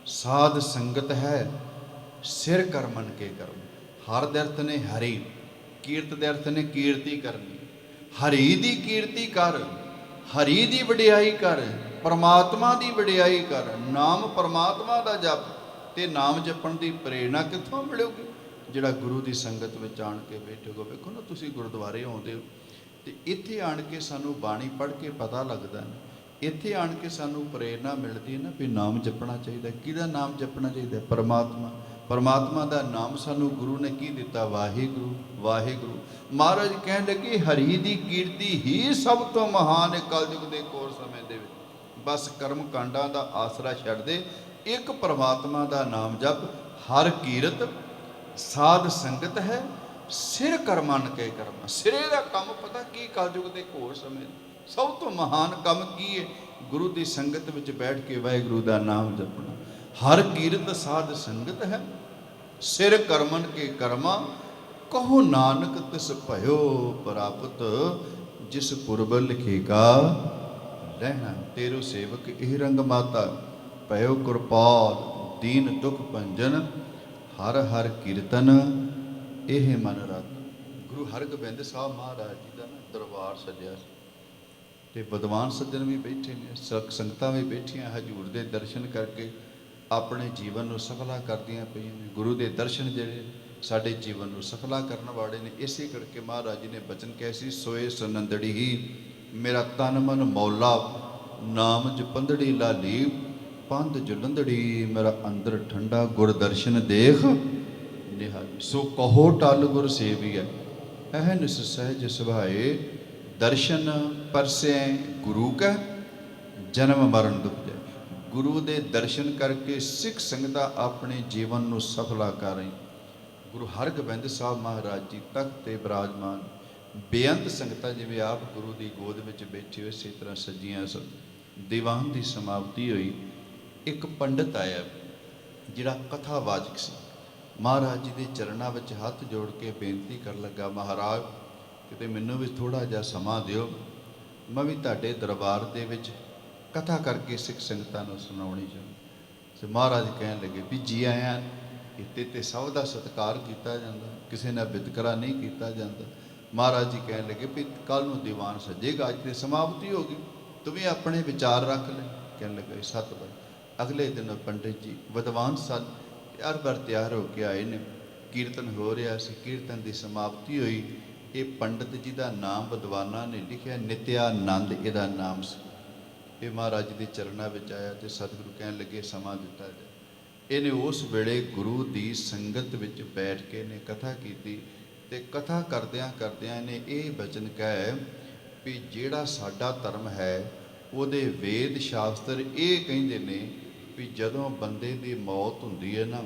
ਸਾਧ ਸੰਗਤ ਹੈ, ਸਿਰ ਕਰ ਮਨ ਕੇ ਕਰਮ। ਹਰ ਦੇ ਅਰਥ ਨੇ ਹਰੀ, ਕੀਰਤ ਦੇ ਅਰਥ ਨੇ ਕੀਰਤੀ ਕਰਨੀ। ਹਰੀ ਦੀ ਕੀਰਤੀ ਕਰ, ਹਰੀ ਦੀ ਵਡਿਆਈ ਕਰ, ਪਰਮਾਤਮਾ ਦੀ ਵਡਿਆਈ ਕਰ। ਨਾਮ ਪਰਮਾਤਮਾ ਦਾ ਜਪ, ਤੇ ਨਾਮ ਜਪਣ ਦੀ ਪ੍ਰੇਰਣਾ ਕਿੱਥੋਂ ਮਿਲੇਗੀ? ਜਿਹੜਾ ਗੁਰੂ ਦੀ ਸੰਗਤ ਵਿੱਚ ਆਣ ਕੇ ਬੈਠੇਗਾ। ਵੇਖੋ ਨਾ ਤੁਸੀਂ ਗੁਰਦੁਆਰੇ ਆਉਂਦੇ ਹੋ ਤੇ ਇੱਥੇ ਆਣ ਕੇ ਸਾਨੂੰ ਬਾਣੀ ਪੜ੍ਹ ਕੇ ਪਤਾ ਲੱਗਦਾ ਨਾ, ਇੱਥੇ ਆਣ ਕੇ ਸਾਨੂੰ ਪ੍ਰੇਰਣਾ ਮਿਲਦੀ ਹੈ ਨਾ ਵੀ ਨਾਮ ਜਪਣਾ ਚਾਹੀਦਾ। ਕਿਹਦਾ ਨਾਮ ਜਪਣਾ ਚਾਹੀਦਾ? ਪਰਮਾਤਮਾ। ਪਰਮਾਤਮਾ ਦਾ ਨਾਮ ਸਾਨੂੰ ਗੁਰੂ ਨੇ ਕੀ ਦਿੱਤਾ? ਵਾਹਿਗੁਰੂ ਵਾਹਿਗੁਰੂ। ਮਹਾਰਾਜ ਕਹਿਣ ਲੱਗੇ ਹਰੀ ਦੀ ਕੀਰਤੀ ਹੀ ਸਭ ਤੋਂ ਮਹਾਨ ਹੈ ਕਲਯੁਗ ਦੇ ਕੋਰ ਸਮੇਂ ਦੇ ਵਿੱਚ। ਬਸ ਕਰਮ ਕਾਂਡਾਂ ਦਾ ਆਸਰਾ ਛੱਡ ਦੇ, ਇੱਕ ਪਰਮਾਤਮਾ ਦਾ ਨਾਮ ਜਪ। ਹਰ ਕੀਰਤ ਸਾਧ ਸੰਗਤ ਹੈ, ਸਿਰ ਕਰ ਮੰਨ ਕੇ ਕਰਮ। ਸਿਰੇ ਦਾ ਕੰਮ ਪਤਾ ਕੀ ਕਲਯੁਗ ਦੇ ਘੋਰ ਸਮੇਂ ਸਭ ਤੋਂ ਮਹਾਨ ਕੰਮ ਕੀ ਹੈ? ਗੁਰੂ ਦੀ ਸੰਗਤ ਵਿੱਚ ਬੈਠ ਕੇ ਵਾਹਿਗੁਰੂ ਦਾ ਨਾਮ ਜਪਣਾ। ਹਰ ਕੀਰਤ ਸਾਧ ਸੰਗਤ ਹੈ, ਸਿਰ ਕਰਮਨ ਕੇ ਕਰਮਾ, ਕਹੋ ਨਾਨਕ ਤਿਸ ਭਇਓ ਪ੍ਰਾਪਤ, ਜਿਸ ਪੁਰਬ ਲਿਖੇਗਾ ਰਹਿਣਾ। ਤੇਰੋ ਸੇਵਕ ਇਹ ਰੰਗ ਮਾਤਾ, ਭਇਓ ਕਿਰਪਾਲ ਦੀਨ ਦੁਖ ਭੰਜਨ, ਹਰ ਹਰ ਕੀਰਤਨ ਇਹ ਮਨ ਰਤ। ਗੁਰੂ ਹਰਗੋਬਿੰਦ ਸਾਹਿਬ ਮਹਾਰਾਜ ਜੀ ਦਾ ਨਾ ਦਰਬਾਰ ਸਜਿਆ ਸੀ ਤੇ ਵਿਦਵਾਨ ਸੱਜਣ ਵੀ ਬੈਠੇ ਨੇ, ਸੰਗਤਾਂ ਵੀ ਬੈਠੀਆਂ ਹਜ਼ੂਰ ਦੇ ਦਰਸ਼ਨ ਕਰਕੇ ਆਪਣੇ ਜੀਵਨ ਨੂੰ ਸਫਲਾ ਕਰਦੀਆਂ ਪਈਆਂ ਨੇ। ਗੁਰੂ ਦੇ ਦਰਸ਼ਨ ਜਿਹੜੇ ਸਾਡੇ ਜੀਵਨ ਨੂੰ ਸਫਲਾ ਕਰਨ ਵਾਲੇ ਨੇ। ਇਸੇ ਕਰਕੇ ਮਹਾਰਾਜ ਜੀ ਨੇ ਬਚਨ ਕਿਹਾ ਸੀ, ਸੋਏ ਸੁਨੰਦੜੀ ਹੀ ਮੇਰਾ ਤਨ ਮਨ ਮੌਲਾ, ਨਾਮ ਜਪੰਦੜੀ ਲਾਲੀ ਪੰਧ ਜਲੰਦੜੀ, ਮੇਰਾ ਅੰਦਰ ਠੰਡਾ ਗੁਰ ਦਰਸ਼ਨ ਦੇਖ ਨਿਹਾਲੀ। ਸੋ ਕਹੋ ਟਲ ਗੁਰ ਸੇਵੀਐ ਅਹਨਿਸ ਸਹਿਜ ਸੁਭਾਏ, ਦਰਸ਼ਨ ਪਰਸੈ ਗੁਰੂ ਕੈ ਜਨਮ ਮਰਨ ਦੁਖਦੇ। ਗੁਰੂ ਦੇ ਦਰਸ਼ਨ ਕਰਕੇ ਸਿੱਖ ਸੰਗਤਾਂ ਆਪਣੇ ਜੀਵਨ ਨੂੰ ਸਫਲਾ ਕਰ ਰਹੀ। ਗੁਰੂ ਹਰਗੋਬਿੰਦ ਸਾਹਿਬ ਮਹਾਰਾਜ ਜੀ ਤਖਤ ਤੇ ਬਿਰਾਜਮਾਨ, ਬੇਅੰਤ ਸੰਗਤਾਂ ਜਿਵੇਂ ਆਪ ਗੁਰੂ ਦੀ ਗੋਦ ਵਿੱਚ ਬੈਠੇ ਹੋਏ ਇਸੇ ਤਰ੍ਹਾਂ ਸੱਜੀਆਂ ਸਨ। ਦੀਵਾਨ ਦੀ ਸਮਾਪਤੀ ਹੋਈ। ਇੱਕ ਪੰਡਤ ਆਇਆ ਜਿਹੜਾ ਕਥਾਵਾਚਕ ਸੀ। ਮਹਾਰਾਜ ਜੀ ਦੇ ਚਰਨਾਂ ਵਿੱਚ ਹੱਥ ਜੋੜ ਕੇ ਬੇਨਤੀ ਕਰਨ ਲੱਗਾ, ਮਹਾਰਾਜ ਕਿਤੇ ਮੈਨੂੰ ਵੀ ਥੋੜ੍ਹਾ ਜਿਹਾ ਸਮਾਂ ਦਿਓ, ਮੈਂ ਵੀ ਤੁਹਾਡੇ ਦਰਬਾਰ ਦੇ ਵਿੱਚ ਕਥਾ ਕਰਕੇ ਸਿੱਖ ਸੰਗਤਾਂ ਨੂੰ ਸੁਣਾਉਣੀ ਚਾਹੁੰਦਾ। ਤੇ ਮਹਾਰਾਜ ਕਹਿਣ ਲੱਗੇ ਵੀ ਜੀ ਆਇਆਂ, ਇੱਥੇ ਤੇ ਸਭ ਦਾ ਸਤਿਕਾਰ ਕੀਤਾ ਜਾਂਦਾ, ਕਿਸੇ ਨਾਲ ਵਿਤਕਰਾ ਨਹੀਂ ਕੀਤਾ ਜਾਂਦਾ। ਮਹਾਰਾਜ ਜੀ ਕਹਿਣ ਲੱਗੇ ਵੀ ਕੱਲ੍ਹ ਨੂੰ ਦੀਵਾਨ ਸੱਜੇਗਾ, ਅੱਜ ਤੇ ਸਮਾਪਤੀ ਹੋ ਗਈ, ਤੂੰ ਵੀ ਆਪਣੇ ਵਿਚਾਰ ਰੱਖ ਲੈ। ਕਹਿਣ ਲੱਗੇ ਸਤ ਬਾਈ। ਅਗਲੇ ਦਿਨ ਪੰਡਿਤ ਜੀ ਵਿਦਵਾਨ ਸਨ, ਹਰ ਵਾਰ ਤਿਆਰ ਹੋ ਕੇ ਆਏ ਨੇ। ਕੀਰਤਨ ਹੋ ਰਿਹਾ ਸੀ, ਕੀਰਤਨ ਦੀ ਸਮਾਪਤੀ ਹੋਈ। ਇਹ ਪੰਡਿਤ ਜੀ ਦਾ ਨਾਮ ਵਿਦਵਾਨਾਂ ਨੇ ਲਿਖਿਆ ਨਿਤਿਆਨੰਦ ਇਹਦਾ ਨਾਮ ਸੀ। ਇਹ ਮਹਾਰਾਜ ਜੀ ਦੇ ਚਰਨਾਂ ਵਿੱਚ ਆਇਆ ਤੇ ਸਤਿਗੁਰੂ ਕਹਿਣ ਲੱਗੇ ਸਮਾਂ ਦਿੱਤਾ ਜਾਏ। ਇਹਨੇ ਉਸ ਵੇਲੇ ਗੁਰੂ ਦੀ ਸੰਗਤ ਵਿੱਚ ਬੈਠ ਕੇ ਨੇ ਕਥਾ ਕੀਤੀ ਤੇ ਕਥਾ ਕਰਦਿਆਂ ਕਰਦਿਆਂ ਇਹਨੇ ਇਹ ਬਚਨ ਕਹੇ ਵੀ ਜਿਹੜਾ ਸਾਡਾ ਧਰਮ ਹੈ ਉਹਦੇ ਵੇਦ ਸ਼ਾਸਤਰ ਇਹ ਕਹਿੰਦੇ ਨੇ ਵੀ ਜਦੋਂ ਬੰਦੇ ਦੀ ਮੌਤ ਹੁੰਦੀ ਹੈ ਨਾ,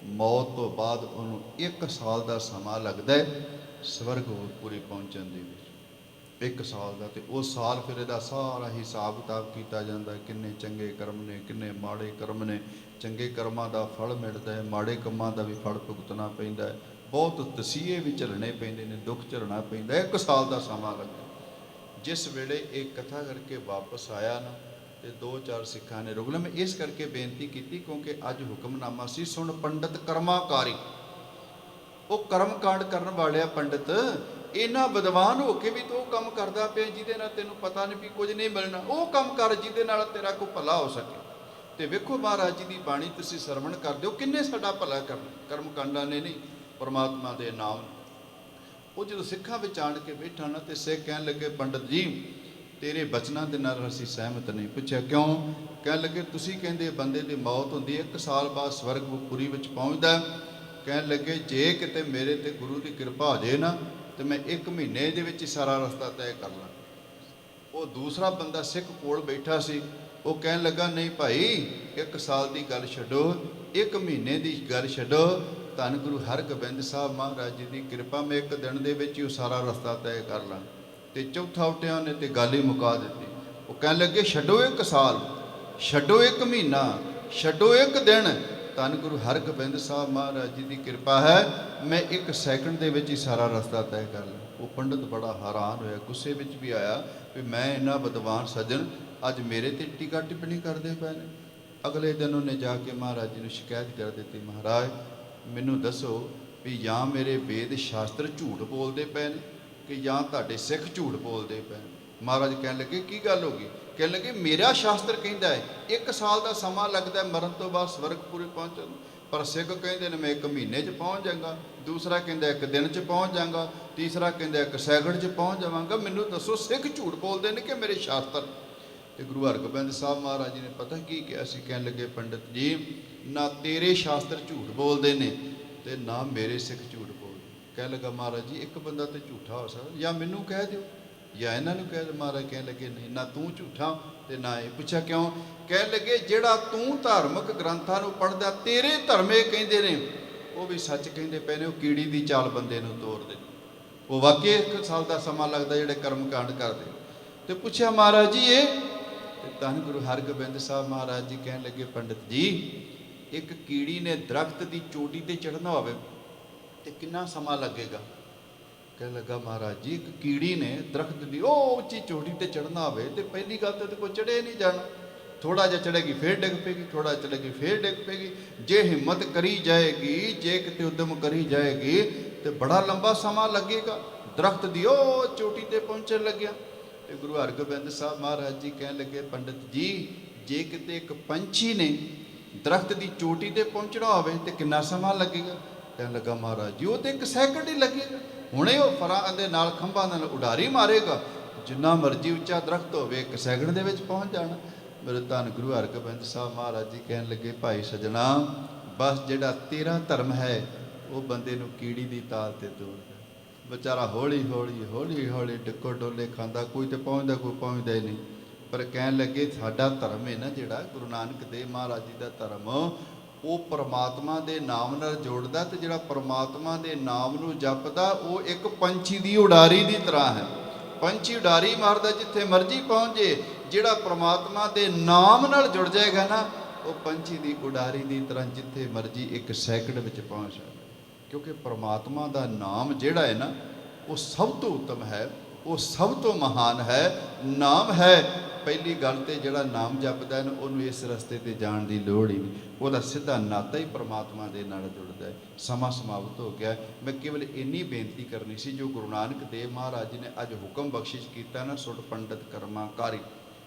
ਮੌਤ ਤੋਂ ਬਾਅਦ ਉਹਨੂੰ 1 ਸਾਲ ਦਾ ਸਮਾਂ ਲੱਗਦਾ ਹੈ ਸਵਰਗਪੁਰੀ ਪਹੁੰਚਣ ਦੇ ਵਿੱਚ। 1 ਸਾਲ ਦਾ, ਤੇ ਉਹ ਸਾਲ ਫਿਰ ਇਹਦਾ ਸਾਰਾ ਹਿਸਾਬ ਕਿਤਾਬ ਕੀਤਾ ਜਾਂਦਾ, ਕਿੰਨੇ ਚੰਗੇ ਕਰਮ ਨੇ, ਕਿੰਨੇ ਮਾੜੇ ਕਰਮ ਨੇ। ਚੰਗੇ ਕਰਮਾਂ ਦਾ ਫਲ ਮਿਲਦਾ ਹੈ, ਮਾੜੇ ਕੰਮਾਂ ਦਾ ਵੀ ਫਲ ਭੁਗਤਣਾ ਪੈਂਦਾ ਹੈ, ਬਹੁਤ ਤਸੀਹੇ ਵੀ ਝੱਲਣੇ ਪੈਂਦੇ ਨੇ, ਦੁੱਖ ਝੱਲਣਾ ਪੈਂਦਾ। 1 ਸਾਲ ਦਾ ਸਮਾਂ ਲੱਗਦਾ। ਜਿਸ ਵੇਲੇ ਇਹ ਕਥਾ ਕਰਕੇ ਵਾਪਸ ਆਇਆ ਨਾ, ਤੇ 2-4 ਸਿੱਖਾਂ ਨੇ ਰੁਕ ਲਿਆ। ਮੈਂ ਇਸ ਕਰਕੇ ਬੇਨਤੀ ਕੀਤੀ ਕਿਉਂਕਿ ਅੱਜ ਹੁਕਮਨਾਮਾ ਸੀ, ਸੁਣ ਪੰਡਤ ਕਰਮਾਕਾਰੀ। ਉਹ ਕਰਮ ਕਾਂਡ ਕਰਨ ਵਾਲਿਆ ਪੰਡਤ, ਇਹਨਾਂ ਵਿਦਵਾਨ ਹੋ ਕੇ ਵੀ ਤੂੰ ਉਹ ਕੰਮ ਕਰਦਾ ਪਿਆ ਜਿਹਦੇ ਨਾਲ ਤੈਨੂੰ ਪਤਾ ਨਹੀਂ ਵੀ ਕੁਝ ਨਹੀਂ ਮਿਲਣਾ। ਉਹ ਕੰਮ ਕਰ ਜਿਹਦੇ ਨਾਲ ਤੇਰਾ ਕੋਈ ਭਲਾ ਹੋ ਸਕੇ। ਤੇ ਵੇਖੋ ਮਹਾਰਾਜ ਜੀ ਦੀ ਬਾਣੀ ਤੁਸੀਂ ਸਰਵਣ ਕਰਦੇ ਹੋ, ਕਿੰਨੇ ਸਾਡਾ ਭਲਾ ਕਰਨਾ। ਕਰਮ ਕਾਂਡਾਂ ਨੇ ਨਹੀਂ, ਪਰਮਾਤਮਾ ਦੇ ਨਾਮ। ਉਹ ਜਦੋਂ ਸਿੱਖਾਂ ਵਿੱਚ ਆਣ ਕੇ ਬੈਠਾ ਨਾ, ਤੇ ਸਿੱਖ ਕਹਿਣ ਲੱਗੇ ਪੰਡਤ ਜੀ ਤੇਰੇ ਬਚਨਾਂ ਦੇ ਨਾਲ ਅਸੀਂ ਸਹਿਮਤ ਨਹੀਂ। ਪੁੱਛਿਆ ਕਿਉਂ? ਕਹਿਣ ਲੱਗੇ ਤੁਸੀਂ ਕਹਿੰਦੇ ਬੰਦੇ ਦੀ ਮੌਤ ਹੁੰਦੀ 1 ਸਾਲ ਬਾਅਦ ਸਵਰਗਪੁਰੀ ਵਿੱਚ ਪਹੁੰਚਦਾ। ਕਹਿਣ ਲੱਗੇ ਜੇ ਕਿਤੇ ਮੇਰੇ ਤੇ ਗੁਰੂ ਦੀ ਕਿਰਪਾ ਹੋ ਜਾਏ ਨਾ, ਤੇ ਮੈਂ 1 ਮਹੀਨੇ ਦੇ ਵਿੱਚ ਹੀ ਸਾਰਾ ਰਸਤਾ ਤੈਅ ਕਰ ਲਾਂ। ਉਹ ਦੂਸਰਾ ਬੰਦਾ ਸਿੱਖ ਕੋਲ ਬੈਠਾ ਸੀ, ਉਹ ਕਹਿਣ ਲੱਗਾ ਨਹੀਂ ਭਾਈ 1 ਸਾਲ ਦੀ ਗੱਲ ਛੱਡੋ, 1 ਮਹੀਨੇ ਦੀ ਗੱਲ ਛੱਡੋ, ਧੰਨ ਗੁਰੂ ਹਰਗੋਬਿੰਦ ਸਾਹਿਬ ਮਹਾਰਾਜ ਜੀ ਦੀ ਕਿਰਪਾ ਮੈਂ 1 ਦਿਨ ਦੇ ਵਿੱਚ ਹੀ ਉਹ ਸਾਰਾ ਰਸਤਾ ਤੈਅ ਕਰ ਲਾਂ। ਤੇ ਚੌਥਾ ਉੱਠਿਆ ਉਹਨੇ ਤੇ ਗੱਲ ਹੀ ਮੁਕਾ ਦਿੱਤੀ। ਉਹ ਕਹਿਣ ਲੱਗੇ ਛੱਡੋ 1 ਸਾਲ, ਛੱਡੋ 1 ਮਹੀਨਾ, ਛੱਡੋ 1 ਦਿਨ, ਧੰਨ ਗੁਰੂ ਹਰਗੋਬਿੰਦ ਸਾਹਿਬ ਮਹਾਰਾਜ ਜੀ ਦੀ ਕਿਰਪਾ ਹੈ, ਮੈਂ 1 ਸੈਕਿੰਡ ਦੇ ਵਿੱਚ ਹੀ ਸਾਰਾ ਰਸਤਾ ਤੈਅ ਕਰ ਲਿਆ। ਉਹ ਪੰਡਤ ਬੜਾ ਹੈਰਾਨ ਹੋਇਆ, ਗੁੱਸੇ ਵਿੱਚ ਵੀ ਆਇਆ ਵੀ ਮੈਂ ਇਹਨਾਂ ਵਿਦਵਾਨ ਸੱਜਣ ਅੱਜ ਮੇਰੇ ਤੇ ਟੀਕਾ ਟਿੱਪਣੀ ਕਰਦੇ ਪਏ ਨੇ। ਅਗਲੇ ਦਿਨ ਉਹਨੇ ਜਾ ਕੇ ਮਹਾਰਾਜ ਜੀ ਨੂੰ ਸ਼ਿਕਾਇਤ ਕਰ ਦਿੱਤੀ, ਮਹਾਰਾਜ ਮੈਨੂੰ ਦੱਸੋ ਵੀ ਜਾਂ ਮੇਰੇ ਵੇਦ ਸ਼ਾਸਤਰ ਝੂਠ ਬੋਲਦੇ ਪਏ ਨੇ ਕਿ ਜਾਂ ਤੁਹਾਡੇ ਸਿੱਖ ਝੂਠ ਬੋਲਦੇ ਪਏ। ਮਹਾਰਾਜ ਕਹਿਣ ਲੱਗੇ ਕੀ ਗੱਲ ਹੋ ਗਈ? ਕਹਿਣ ਲੱਗੇ ਮੇਰਾ ਸ਼ਾਸਤਰ ਕਹਿੰਦਾ ਹੈ 1 ਸਾਲ ਦਾ ਸਮਾਂ ਲੱਗਦਾ ਮਰਨ ਤੋਂ ਬਾਅਦ ਸਵਰਗਪੁਰੀ ਪਹੁੰਚਣ, ਪਰ ਸਿੱਖ ਕਹਿੰਦੇ ਨੇ ਮੈਂ 1 ਮਹੀਨੇ 'ਚ ਪਹੁੰਚ ਜਾਵਾਂਗਾ, ਦੂਸਰਾ ਕਹਿੰਦਾ 1 ਦਿਨ 'ਚ ਪਹੁੰਚ ਜਾਵਾਂਗਾ, ਤੀਸਰਾ ਕਹਿੰਦਾ 1 ਸੈਕਿੰਡ 'ਚ ਪਹੁੰਚ ਜਾਵਾਂਗਾ। ਮੈਨੂੰ ਦੱਸੋ ਸਿੱਖ ਝੂਠ ਬੋਲਦੇ ਨੇ ਕਿ ਮੇਰੇ ਸ਼ਾਸਤਰ? ਤੇ ਗੁਰੂ ਹਰਗੋਬਿੰਦ ਸਾਹਿਬ ਮਹਾਰਾਜ ਜੀ ਨੇ ਪਤਾ ਕੀ ਕਿਹਾ ਸੀ? ਕਹਿਣ ਲੱਗੇ ਪੰਡਤ ਜੀ ਨਾ ਤੇਰੇ ਸ਼ਾਸਤਰ ਝੂਠ ਬੋਲਦੇ ਨੇ ਤੇ ਨਾ ਮੇਰੇ ਸਿੱਖ ਝੂਠ ਬੋਲਦੇ। ਕਹਿਣ ਲੱਗਾ ਮਹਾਰਾਜ ਜੀ 1 ਬੰਦਾ ਤੇ ਝੂਠਾ ਹੋ ਸਕਦਾ, ਜਾਂ ਮੈਨੂੰ ਕਹਿ ਦਿਓ ਜਾਂ ਇਹਨਾਂ ਨੂੰ ਕਹਿ ਦਿਓ। ਮਹਾਰਾਜ ਕਹਿਣ ਲੱਗੇ ਨਹੀਂ, ਨਾ ਤੂੰ ਝੂਠਾ ਤੇ ਨਾ ਇਹ। ਪੁੱਛਿਆ ਕਿਉਂ? ਕਹਿਣ ਲੱਗੇ ਜਿਹੜਾ ਤੂੰ ਧਾਰਮਿਕ ਗ੍ਰੰਥਾਂ ਨੂੰ ਪੜ੍ਹਦਾ, ਤੇਰੇ ਧਰਮੇ ਕਹਿੰਦੇ ਨੇ ਉਹ ਵੀ ਸੱਚ ਕਹਿੰਦੇ ਪਏ ਨੇ, ਉਹ ਕੀੜੀ ਦੀ ਚਾਲ ਬੰਦੇ ਨੂੰ ਤੋੜਦੇ। ਉਹ ਵਾਕਈ 1 ਸਾਲ ਦਾ ਸਮਾਂ ਲੱਗਦਾ ਜਿਹੜੇ ਕਰਮ ਕਾਂਡ ਕਰਦੇ। ਤੇ ਪੁੱਛਿਆ ਮਹਾਰਾਜ ਜੀ ਇਹ? ਤੇ ਧੰਨ ਗੁਰੂ ਹਰਗੋਬਿੰਦ ਸਾਹਿਬ ਮਹਾਰਾਜ ਜੀ ਕਹਿਣ ਲੱਗੇ ਪੰਡਤ ਜੀ 1 ਕੀੜੀ ਨੇ ਦਰਖਤ ਦੀ ਚੋਟੀ ਤੇ ਚੜ੍ਹਨਾ ਹੋਵੇ ਤੇ ਕਿੰਨਾ ਸਮਾਂ ਲੱਗੇਗਾ? ਕਹਿਣ ਲੱਗਾ ਮਹਾਰਾਜ ਜੀ 1 ਕੀੜੀ ਨੇ ਦਰਖਤ ਦੀ ਉਹ ਉੱਚੀ ਚੋਟੀ ਤੇ ਚੜ੍ਹਨਾ ਹੋਵੇ ਤੇ ਪਹਿਲੀ ਗੱਲ ਤਾਂ ਕੋਈ ਚੜ੍ਹੇ ਨਹੀਂ ਜਾਣਾ, ਥੋੜਾ ਜਿਹਾ ਚੜ੍ਹੇਗੀ ਫੇਰ ਡਿੱਗ ਪਏਗੀ, ਥੋੜਾ ਚੜ੍ਹੇਗੀ ਫੇਰ ਡਿੱਗ ਪਏਗੀ। ਜੇ ਹਿੰਮਤ ਕਰੀ ਜਾਏਗੀ, ਜੇ ਕਿਤੇ ਉਦਮ ਕਰੀ ਜਾਏਗੀ ਤੇ ਬੜਾ ਲੰਬਾ ਸਮਾਂ ਲੱਗੇਗਾ। ਦਰਖਤ ਦੀ ਉਹ ਚੋਟੀ ਤੇ ਪਹੁੰਚਣ ਲੱਗਿਆ। ਤੇ ਗੁਰੂ ਹਰਗੋਬਿੰਦ ਸਾਹਿਬ ਮਹਾਰਾਜ ਜੀ ਕਹਿਣ ਲੱਗੇ, ਪੰਡਿਤ ਜੀ ਜੇ ਕਿਤੇ ਇੱਕ ਪੰਛੀ ਨੇ ਦਰਖਤ ਦੀ ਚੋਟੀ ਤੇ ਪਹੁੰਚਣਾ ਹੋਵੇ ਤੇ ਕਿੰਨਾ ਸਮਾਂ ਲੱਗੇਗਾ? ਕਹਿਣ ਲੱਗਾ, ਮਹਾਰਾਜ ਜੀ ਉਹ ਤੇ 1 ਸੈਕਿੰਡ ਹੀ ਲੱਗੇਗਾ, ਹੁਣੇ ਉਹ ਫਰਾਂ ਦੇ ਨਾਲ ਖੰਭਾਂ ਨਾਲ ਉਡਾਰੀ ਮਾਰੇਗਾ, ਜਿੰਨਾ ਮਰਜ਼ੀ ਉੱਚਾ ਦਰਖਤ ਹੋਵੇ 1 ਸੈਕਿੰਡ ਦੇ ਵਿੱਚ ਪਹੁੰਚ ਜਾਣਾ। ਮੇਰੇ ਧੰਨ ਗੁਰੂ ਹਰਗੋਬਿੰਦ ਸਾਹਿਬ ਮਹਾਰਾਜ ਜੀ ਕਹਿਣ ਲੱਗੇ, ਭਾਈ ਸਜਣਾ ਬਸ ਜਿਹੜਾ ਤੇਰਾ ਧਰਮ ਹੈ ਉਹ ਬੰਦੇ ਨੂੰ ਕੀੜੀ ਦੀ ਤਾਲ ਤੇ ਤੋਰਦਾ, ਵਿਚਾਰਾ ਹੌਲੀ ਹੌਲੀ ਹੌਲੀ ਹੌਲੀ ਡਿੱਕੋ ਡੋਲੇ ਖਾਂਦਾ, ਕੋਈ ਤੇ ਪਹੁੰਚਦਾ ਕੋਈ ਪਹੁੰਚਦਾ ਹੀ ਨਹੀਂ। ਪਰ ਕਹਿਣ ਲੱਗੇ ਸਾਡਾ ਧਰਮ ਹੈ ਨਾ ਜਿਹੜਾ ਗੁਰੂ ਨਾਨਕ ਦੇਵ ਮਹਾਰਾਜ ਜੀ ਦਾ ਧਰਮ, ਉਹ ਪਰਮਾਤਮਾ ਦੇ ਨਾਮ ਨਾਲ ਜੋੜਦਾ, ਤੇ ਜਿਹੜਾ ਪਰਮਾਤਮਾ ਦੇ ਨਾਮ ਨੂੰ ਜਪਦਾ ਉਹ ਇੱਕ ਪੰਛੀ ਦੀ ਉਡਾਰੀ ਦੀ ਤਰ੍ਹਾਂ ਹੈ। ਪੰਛੀ ਉਡਾਰੀ ਮਾਰਦਾ ਜਿੱਥੇ ਮਰਜ਼ੀ ਪਹੁੰਚੇ, ਜਿਹੜਾ ਪਰਮਾਤਮਾ ਦੇ ਨਾਮ ਨਾਲ ਜੁੜ ਜਾਏਗਾ ਨਾ ਉਹ ਪੰਛੀ ਦੀ ਉਡਾਰੀ ਦੀ ਤਰ੍ਹਾਂ ਜਿੱਥੇ ਮਰਜ਼ੀ 1 ਸੈਕਿੰਡ ਵਿੱਚ ਪਹੁੰਚ ਜਾਏਗਾ। ਕਿਉਂਕਿ ਪਰਮਾਤਮਾ ਦਾ ਨਾਮ ਜਿਹੜਾ ਹੈ ਨਾ ਉਹ ਸਭ ਤੋਂ ਉੱਤਮ ਹੈ, ਉਹ ਸਭ ਤੋਂ ਮਹਾਨ ਹੈ। ਨਾਮ ਹੈ ਪਹਿਲੀ ਗੱਲ, ਤੇ ਜਿਹੜਾ ਨਾਮ ਜਪਦਾ ਨਾ ਉਹਨੂੰ ਇਸ ਰਸਤੇ ਤੇ ਜਾਣ ਦੀ ਲੋੜ ਹੀ ਨਹੀਂ, ਉਹਦਾ ਸਿੱਧਾ ਨਾਤਾ ਹੀ ਪਰਮਾਤਮਾ ਦੇ ਨਾਲ ਜੁੜਦਾ ਹੈ। ਸਮਾਂ ਸਮਾਪਤ ਹੋ ਗਿਆ। ਮੈਂ ਕੇਵਲ ਇੰਨੀ ਬੇਨਤੀ ਕਰਨੀ ਸੀ, ਜੋ ਗੁਰੂ ਨਾਨਕ ਦੇਵ ਮਹਾਰਾਜ ਜੀ ਨੇ ਅੱਜ ਹੁਕਮ ਬਖਸ਼ਿਸ਼ ਕੀਤਾ ਨਾ, ਸੁਣ ਪੰਡਤ ਕਰਮਾ ਕਾਰੀ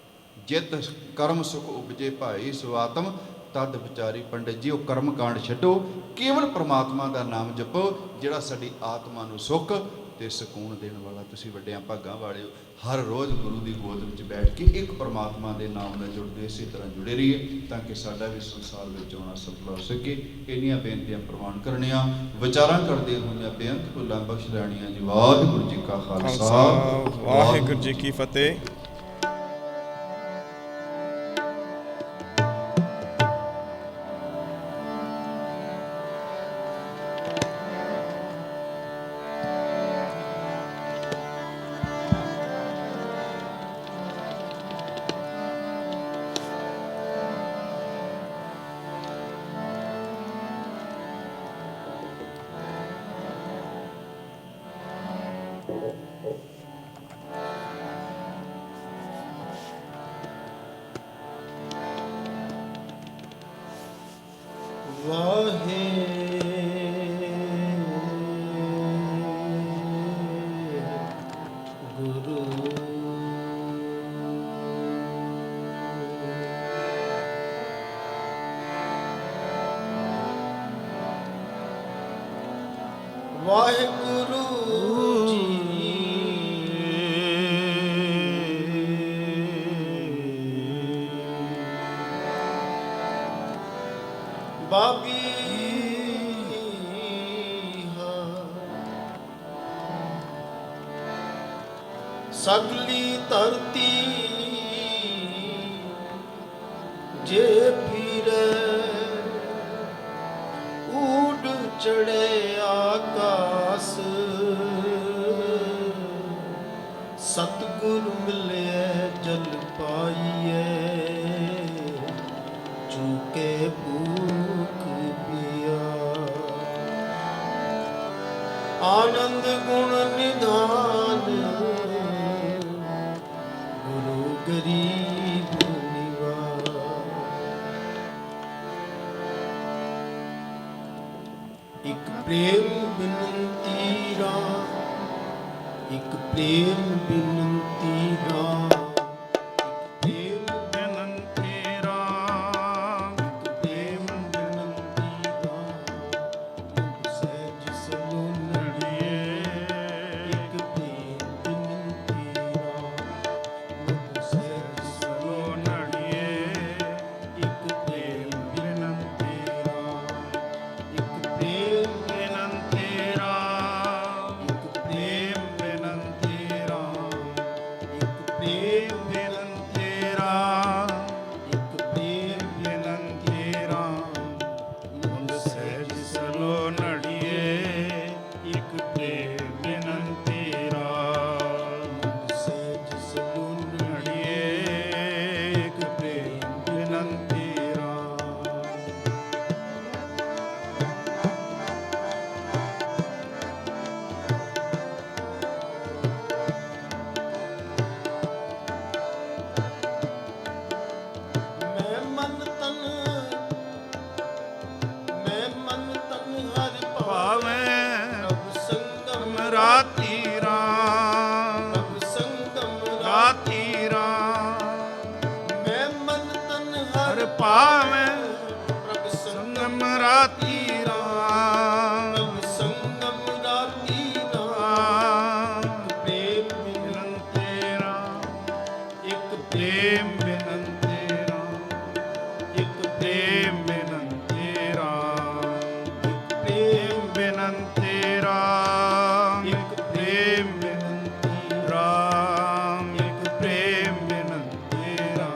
ਜਿਤ ਕਰਮ ਸੁਖ ਉਪਜੇ ਭਾਈ ਸੁਆਤਮ ਤਦ ਵਿਚਾਰੀ। ਪੰਡਿਤ ਜੀ ਉਹ ਕਰਮ ਕਾਂਡ ਛੱਡੋ, ਕੇਵਲ ਪਰਮਾਤਮਾ ਦਾ ਨਾਮ ਜਪੋ, ਜਿਹੜਾ ਸਾਡੀ ਆਤਮਾ ਨੂੰ ਸੁੱਖ ਤੇ ਸਕੂਨ ਦੇਣ ਵਾਲਾ। ਤੁਸੀਂ ਵੱਡਿਆਂ ਭਾਗਾਂ ਵਾਲੇ ਹੋ, ਹਰ ਰੋਜ਼ ਗੁਰੂ ਦੀ ਗੋਦ ਵਿੱਚ ਬੈਠ ਕੇ ਇੱਕ ਪਰਮਾਤਮਾ ਦੇ ਨਾਮ ਨਾਲ ਜੁੜਦੇ, ਇਸੇ ਤਰ੍ਹਾਂ ਜੁੜੇ ਰਹੀਏ ਤਾਂ ਕਿ ਸਾਡਾ ਵੀ ਸੰਸਾਰ ਵਿੱਚ ਆਉਣਾ ਸਫਲ ਹੋ ਸਕੇ। ਇੰਨੀਆਂ ਬੇਨਤੀਆਂ ਪ੍ਰਵਾਨ ਕਰਨੀਆਂ, ਵਿਚਾਰਾਂ ਕਰਦੇ ਹੋਈਆਂ ਬੇਅੰਤ ਭੁੱਲਾਂ ਬਖਸ਼ ਲੈਣੀਆਂ ਜੀ। ਵਾਹਿਗੁਰੂ ਜੀ ਕਾ ਖਾਲਸਾ, ਵਾਹਿਗੁਰੂ ਜੀ ਕੀ ਫਤਿਹ। ਵਾਹਿਗੁਰੂ ਜੀ ਬਾਬੀ ਸਗਲੀ ਧਰਤੀ ਜੇ ਫਿਰੇ ਊਡ ਚੜੇ ਆਕਾਸ ਸਤਿਗੁਰ ਮਿਲਿਆ ਜਲ ਪਾਈਏ ਚੁਕੇ ਭੂਖ ਪਿਆ ਆਨੰਦ ਗੁਣ ਨਿਧਾਨ ਗੁਰੂ ਗਰੀਬ ਨਿਵਾਸ। ਇੱਕ ਪ੍ਰੇਮ ਬਿਨਤੀ ਰਾਮ, ਇੱਕ ਪ੍ਰੇਮ ਬਿਨਤੀ ਰਾਮ, ਇੱਕ ਪ੍ਰੇਮ ਬਿਨਤੀ ਰਾਮ, ਇੱਕ ਪ੍ਰੇਮ ਬਿਨਤੀ ਰਾਮ, ਸਹਿਜ ਸਲੋਨੜੀਏ। ਇੱਕ ਪ੍ਰੇਮ ਬਿਨਤੀ ਰਾਮ, ਸਹਿਜ ਸਲੋਨੜੀਏ। ਇੱਕ ਪ੍ਰੇਮ ਬਿਨਤੀ ਰਾਮ, ਇੱਕ ਪ੍ਰੇਮ ਬਿਨਤੀ ਰਾਮ, ਇੱਕ ਪ੍ਰੇਮ ਬਿਨਤੀ ਰਾਮ, ਇੱਕ ਪ੍ਰੇਮ ਸੰਗਮ ਰਾਤੀ ਰਾਮ ਪ੍ਰਭ ਸੰਗਮ ਰਾਤੀ ਰਾਮ ਪ੍ਰੇਮ ਮਿਲਨ ਤੇਰਾ ਇੱਕ ਪ੍ਰੇਮ ਮਿਲਨ ਤੇਰਾ ਇੱਕ ਪ੍ਰੇਮ ਮਿਲਨ ਤੇਰਾ ਪ੍ਰੇਮ ਮਿਲਨ ਤੇਰਾ ਇੱਕ ਪ੍ਰੇਮ ਮਿਲਨ ਰਾਮ ਇੱਕ ਪ੍ਰੇਮ ਮਿਲਨ ਤੇਰਾ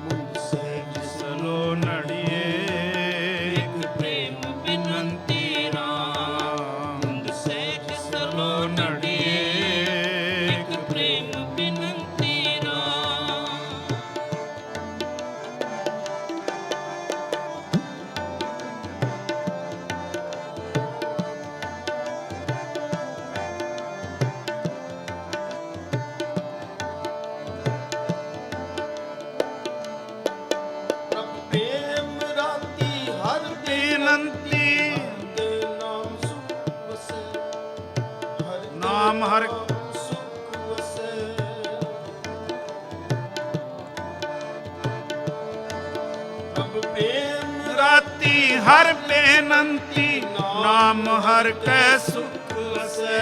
ਮੁੰਦ ਸਹਿਜ ਸਲੋ ਨੜੀਏ ਇੱਕ ਪ੍ਰੇਮ ਬਿਨੰਤੀ ਰਾਮ ਮੁੰਦ ਸਹਿਜ ਸਲੋ ਨੜੀਏ ਇੱਕ ਪ੍ਰੇਮ ਬਿਨੰਤੀ ਰਾਮ ਪ੍ਰਭ ਪ੍ਰੇਮ ਰਾਤੀ ਹਰ ਬੇਨੰਤੀ ਦੇ ਨਾਮ ਸੁਖ ਵਸੈ ਹਰ ਨਾਮ ਹਰ ਸੁਖ ਵਸੈ ਪ੍ਰਭ ਪ੍ਰੇਮ ਰਾਤੀ ਹਰ ਬੇਨੰਤੀ ਨਾਮ ਹਰ ਕੈ ਸੁਖ ਵਸੈ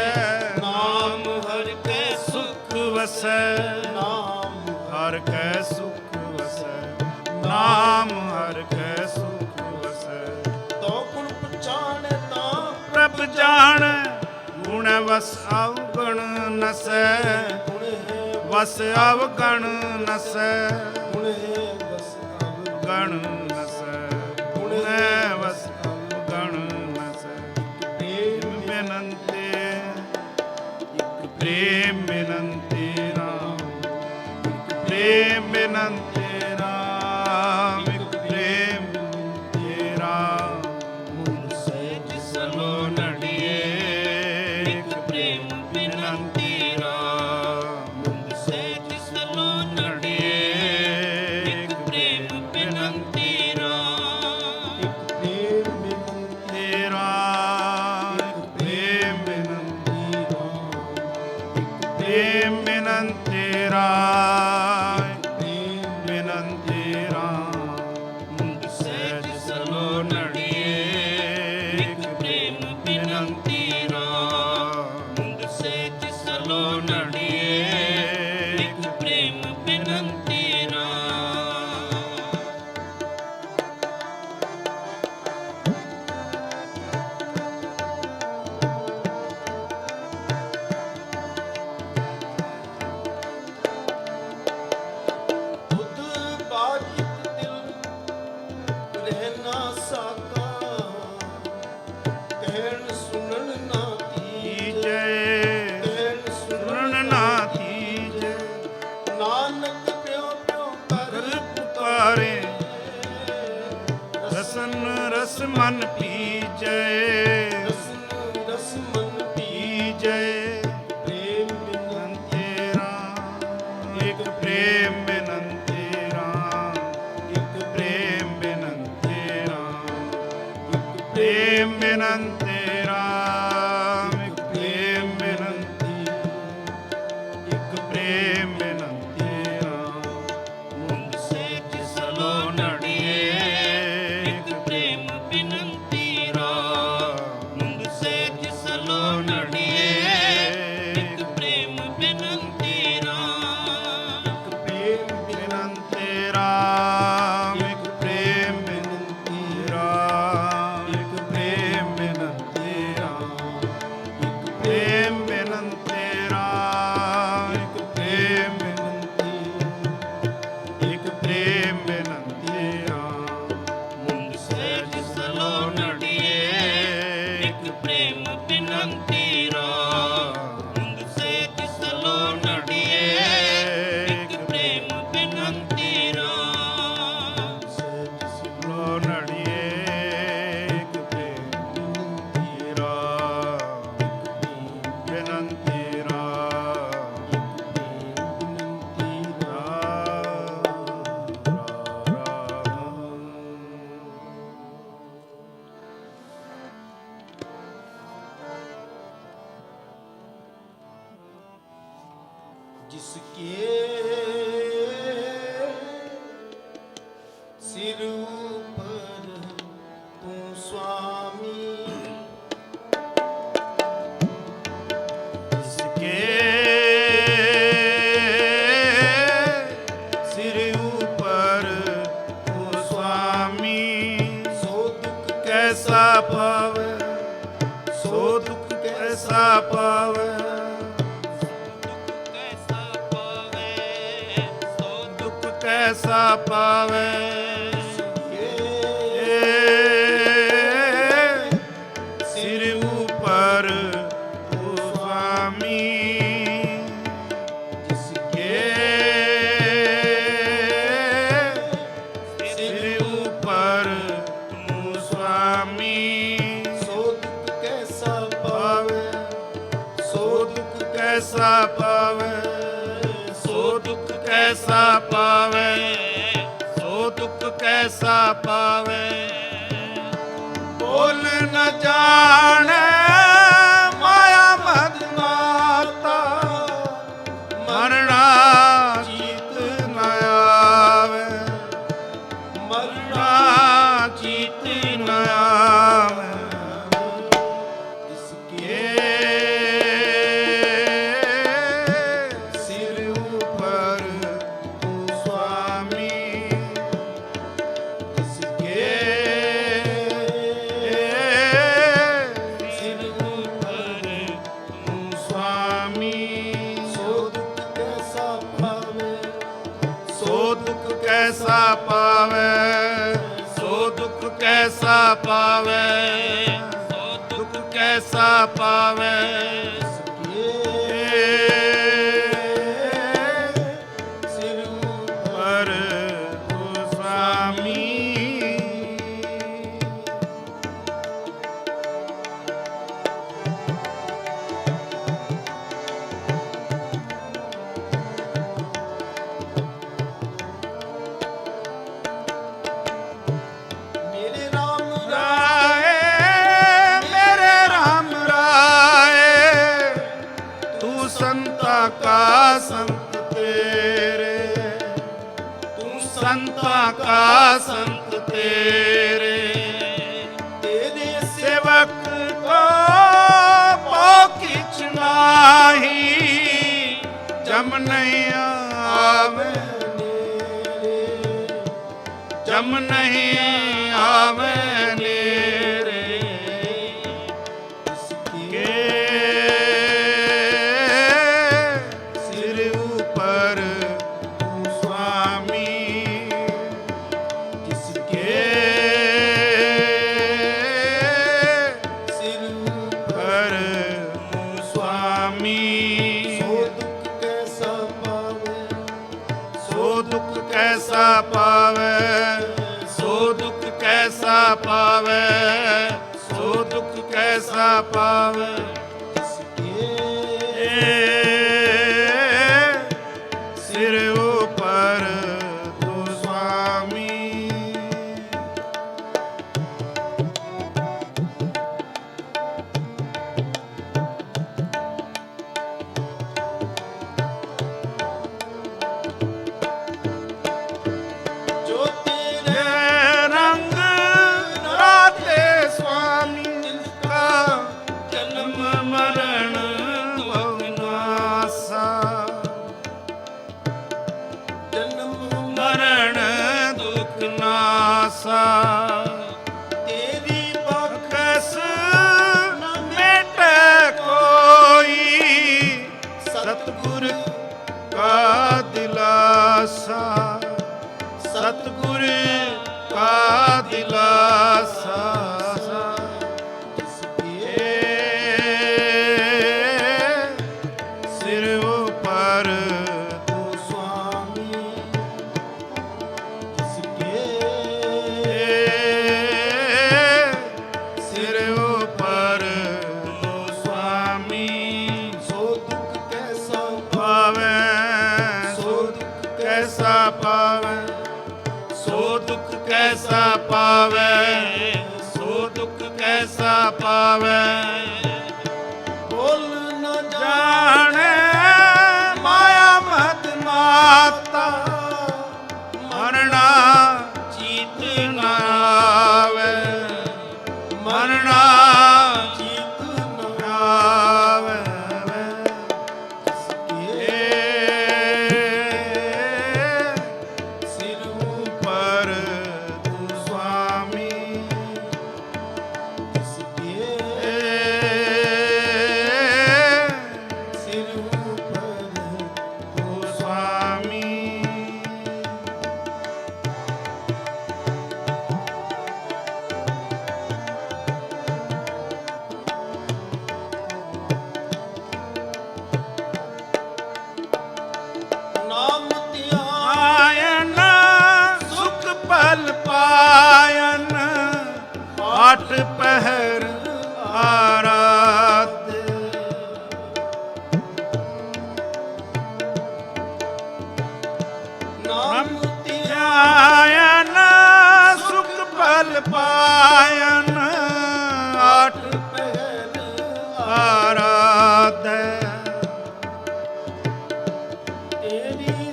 ਨਾਮ ਹਰ ਕੈ ਸੁਖ ਵਸੈ ਨਾਮ ਹਰ ਕੈ ਸੁਖ ਵਸੈ ਨਾਮ ਹਰ ਕੈ ਸੁਖ ਵਸੈ ਤੋ ਗੁਣ ਪਛਾਣੈ ਤਾਂ ਪ੍ਰਭ ਜਾਣ ਗੁਣ ਵਸ ਅਵਗਣ ਨਸੈ ਗੁਣ ਹੈ ਵਸ ਅਵਗਣ ਨਸੈ ਗੁਣ ਹੈ ਬਸ ਅਬ ਗਣ ਨਸੈ ਗੁਣ ਵਸ ਅਵਗਣ ਨਸੈ ਪ੍ਰੇਮ ਬੇਨੰਤੇ ਪ੍ਰੇਮ ਬੇਨੰਤੀ ਰਾਮ ਪ੍ਰੇਮ ਬੇਨੰਤੀ ਰਾਮ ਇੱਕ ਪ੍ਰੇਮ ਬੇਨੰਤੀ ਰਾਮ ਮੁੰਦ ਸਹਿਜ ਸਲੋ ਨੜੀਏ ਇੱਕ ਪ੍ਰੇਮ ਬਿਨੰਤੀ ਰਾਮ ਮੁੰਦ ਸਹਿਜ ਸਲੋ ਨੜੀਏ ਇੱਕ ਪ੍ਰੇਮ ਬਿਨੰਤੀ ਰਾਮ ਇੱਕ ਪ੍ਰੇਮ ਬਿਨੰਤੀ ਤੇਰਾ ਇੱਕ ਪ੍ਰੇਮ ਬੇਨੰਤੀ ਪ੍ਰੇਮ ਬੇਨੰਤੀ ਰਾਮ ਪ੍ਰੇਮ ਬੇਨੰਤੀ ਰਾਮ ਮੁੰਦ ਸਹਿਜ ਸਲੋ ਨੜੀਏ ਇੱਕ ਪ੍ਰੇਮ ਬਿਨੰਤੀ ਰਾਮ ਮੁੰਦ ਸਹਿਜ ਸਲੋ ਨੜੀਏ ਇੱਕ ਪ੍ਰੇਮ ਬਿਨੰਤੀ ਰਾਮ ਬੁੱਧ ਬਾਜਿਤ ਦਿਲ ਰਹਿਣਾ ਸਾਕਾ ਕਹਿਣ ਸੁਣਨ ਨਾ ਕੀ ਤੀਜੈ ਜੈ ਕਹਿਣ ਸੁਣਨ ਨਾ ਥੀਜੈ ਨਾਨਕ ਪਿਓ ਪਿਓ ਕਰ ਕਰ ਪੁਕਾਰੇ ਰਸਨ ਰਸ ਮਨ ਪੀਜੈ ਰਸਨ ਰਸ ਮਨ ਪੀ ਪੀਜੈ ਪ੍ਰੇਮ ਬਿਨੰ ਤੇਰਾ ਇੱਕ ਪ੍ਰੇਮ ਬੇਨੰਤੀ ਰਾਮ ਇੱਕ ਪ੍ਰੇਮ ਬੇਨੰਤੀ ਰਾਮ ਇੱਕ ਪ੍ਰੇਮ ਬੇਨੰਤੀ ਰਾਮ ਇੱਕ ਪ੍ਰੇਮ ਬੇਨੰਤੀ ਇੱਕ ਪ੍ਰੇਮ ਬੇਨੰਤੀ ਰਾਮ ਮੁੰਦ ਸਹਿਜ ਸਲੋ ਨੜੀਏ ਇੱਕ ਪ੍ਰੇਮ ਬਿਨੰਤੀ ਰਾਮ ਮੁੰਦ ਸਹਿਜ ਸਲੋ ਨੜੀਏ ਇੱਕ ਪ੍ਰੇਮ ਬਿਨੰਤੀ ਰਾਮ ਪ੍ਰੇਮ ਬੇਨੰਤੀ ਰਾਮ ਇੱਕ ਪ੍ਰੇਮ ਬੇਨੰਤੀ ਰਾਮ ਇੱਕ ਪ੍ਰੇਮ ਬੇਨੰਤੀ ਰਾਮ ਇੱਕ ਪ੍ਰੇਮ ਬੇਨੰਤੀ ਰਾਮ ਇੱਕ ਪ੍ਰੇਮ ਬੇਨੰਤੀ ਇੱਕ ਪ੍ਰੇਮ ਬੇਨੰਤੀ ਰਾਮ ਮੁੰਦ ਸਹਿਜ ਸਲੋ ਨੜੀਏ ਇੱਕ ਪ੍ਰੇਮ ਬਿਨੰਤੀ ਰਾਮ ਮੁੰਦ ਸਹਿਜ ਸਲੋ ਨੜੀਏ ਇੱਕ ਪ੍ਰੇਮ ਬਿਨੰਤੀ ਰਾਮ ਸਹਿਜ ਲੋ ਨੜੀਏ ਇੱਕ ਪ੍ਰੇਮ ਬੇਨੰਤੀ ਰਾਮ ਬੇਨੰਤੀ ਰਾਮ ਬਿਨੰਤੀ जिसके सिर ऊपर स्वामी जिसके सिर ऊपर हो स्वामी, सो दुख कैसा पावे, सो दुख कैसा पावे, कैसा पावे, सो दुख कैसा पावे। सिर ऊपर हो स्वामी, जिसके सिर ऊपर हो स्वामी, सो दुख कैसा पावे, सो दुख कैसा पावे, सो दुख कैसा पावे, सो दुख कैसा पावे। बोल न जाने माया मद माता, मरना जीत न आवे, मरना जीत न आवे। इसके सिर ऊपर हो स्वामी, जिसके सिर ऊपर हो स्वामी, सो दुख कैसा पावे, सो दुख कैसा पावे, सो दुख कैसा पावे, सो दुख कैसा पावे। सिर पर हो स्वामी, मेरे राम राय मेरे राम राय, तू संता का संत तेरे, तू संता का संत तेरे, तेरे सेवक को किछ नाही, जम नहीं आवे, जम नहीं आवे नेरे। के सिर ऊपर हो स्वामी, जिसके सिर पर हो स्वामी, सो दुख कैसा पावे, सो दुख कैसा पावे, सो दुख कैसा पावे, सो दुख कैसा पावे। सिर ऊपर हो स्वामी, जो तेरे ये रंग राते स्वामी का, जन्म मरण बहुनासा, जन्म मरण दुख नासा। तेरी बखस न मेटे कोई, सतगुर का दिलासा, सतगुर का दिलासा। सिर ऊपर हो स्वामी, जिसके सिर ऊपर हो स्वामी, सो दुख कैसा पावे, सो दुख कैसा पावे, सो दुख कैसा पावे, सो दुख कैसा पावे। बोल न जाने माया मद माता, मरना जीत न आवे, ਨਾਰਾਇਣ ਆਠ ਪਹਿਲ ਆਰਾਧੈ ਤੇਰੀ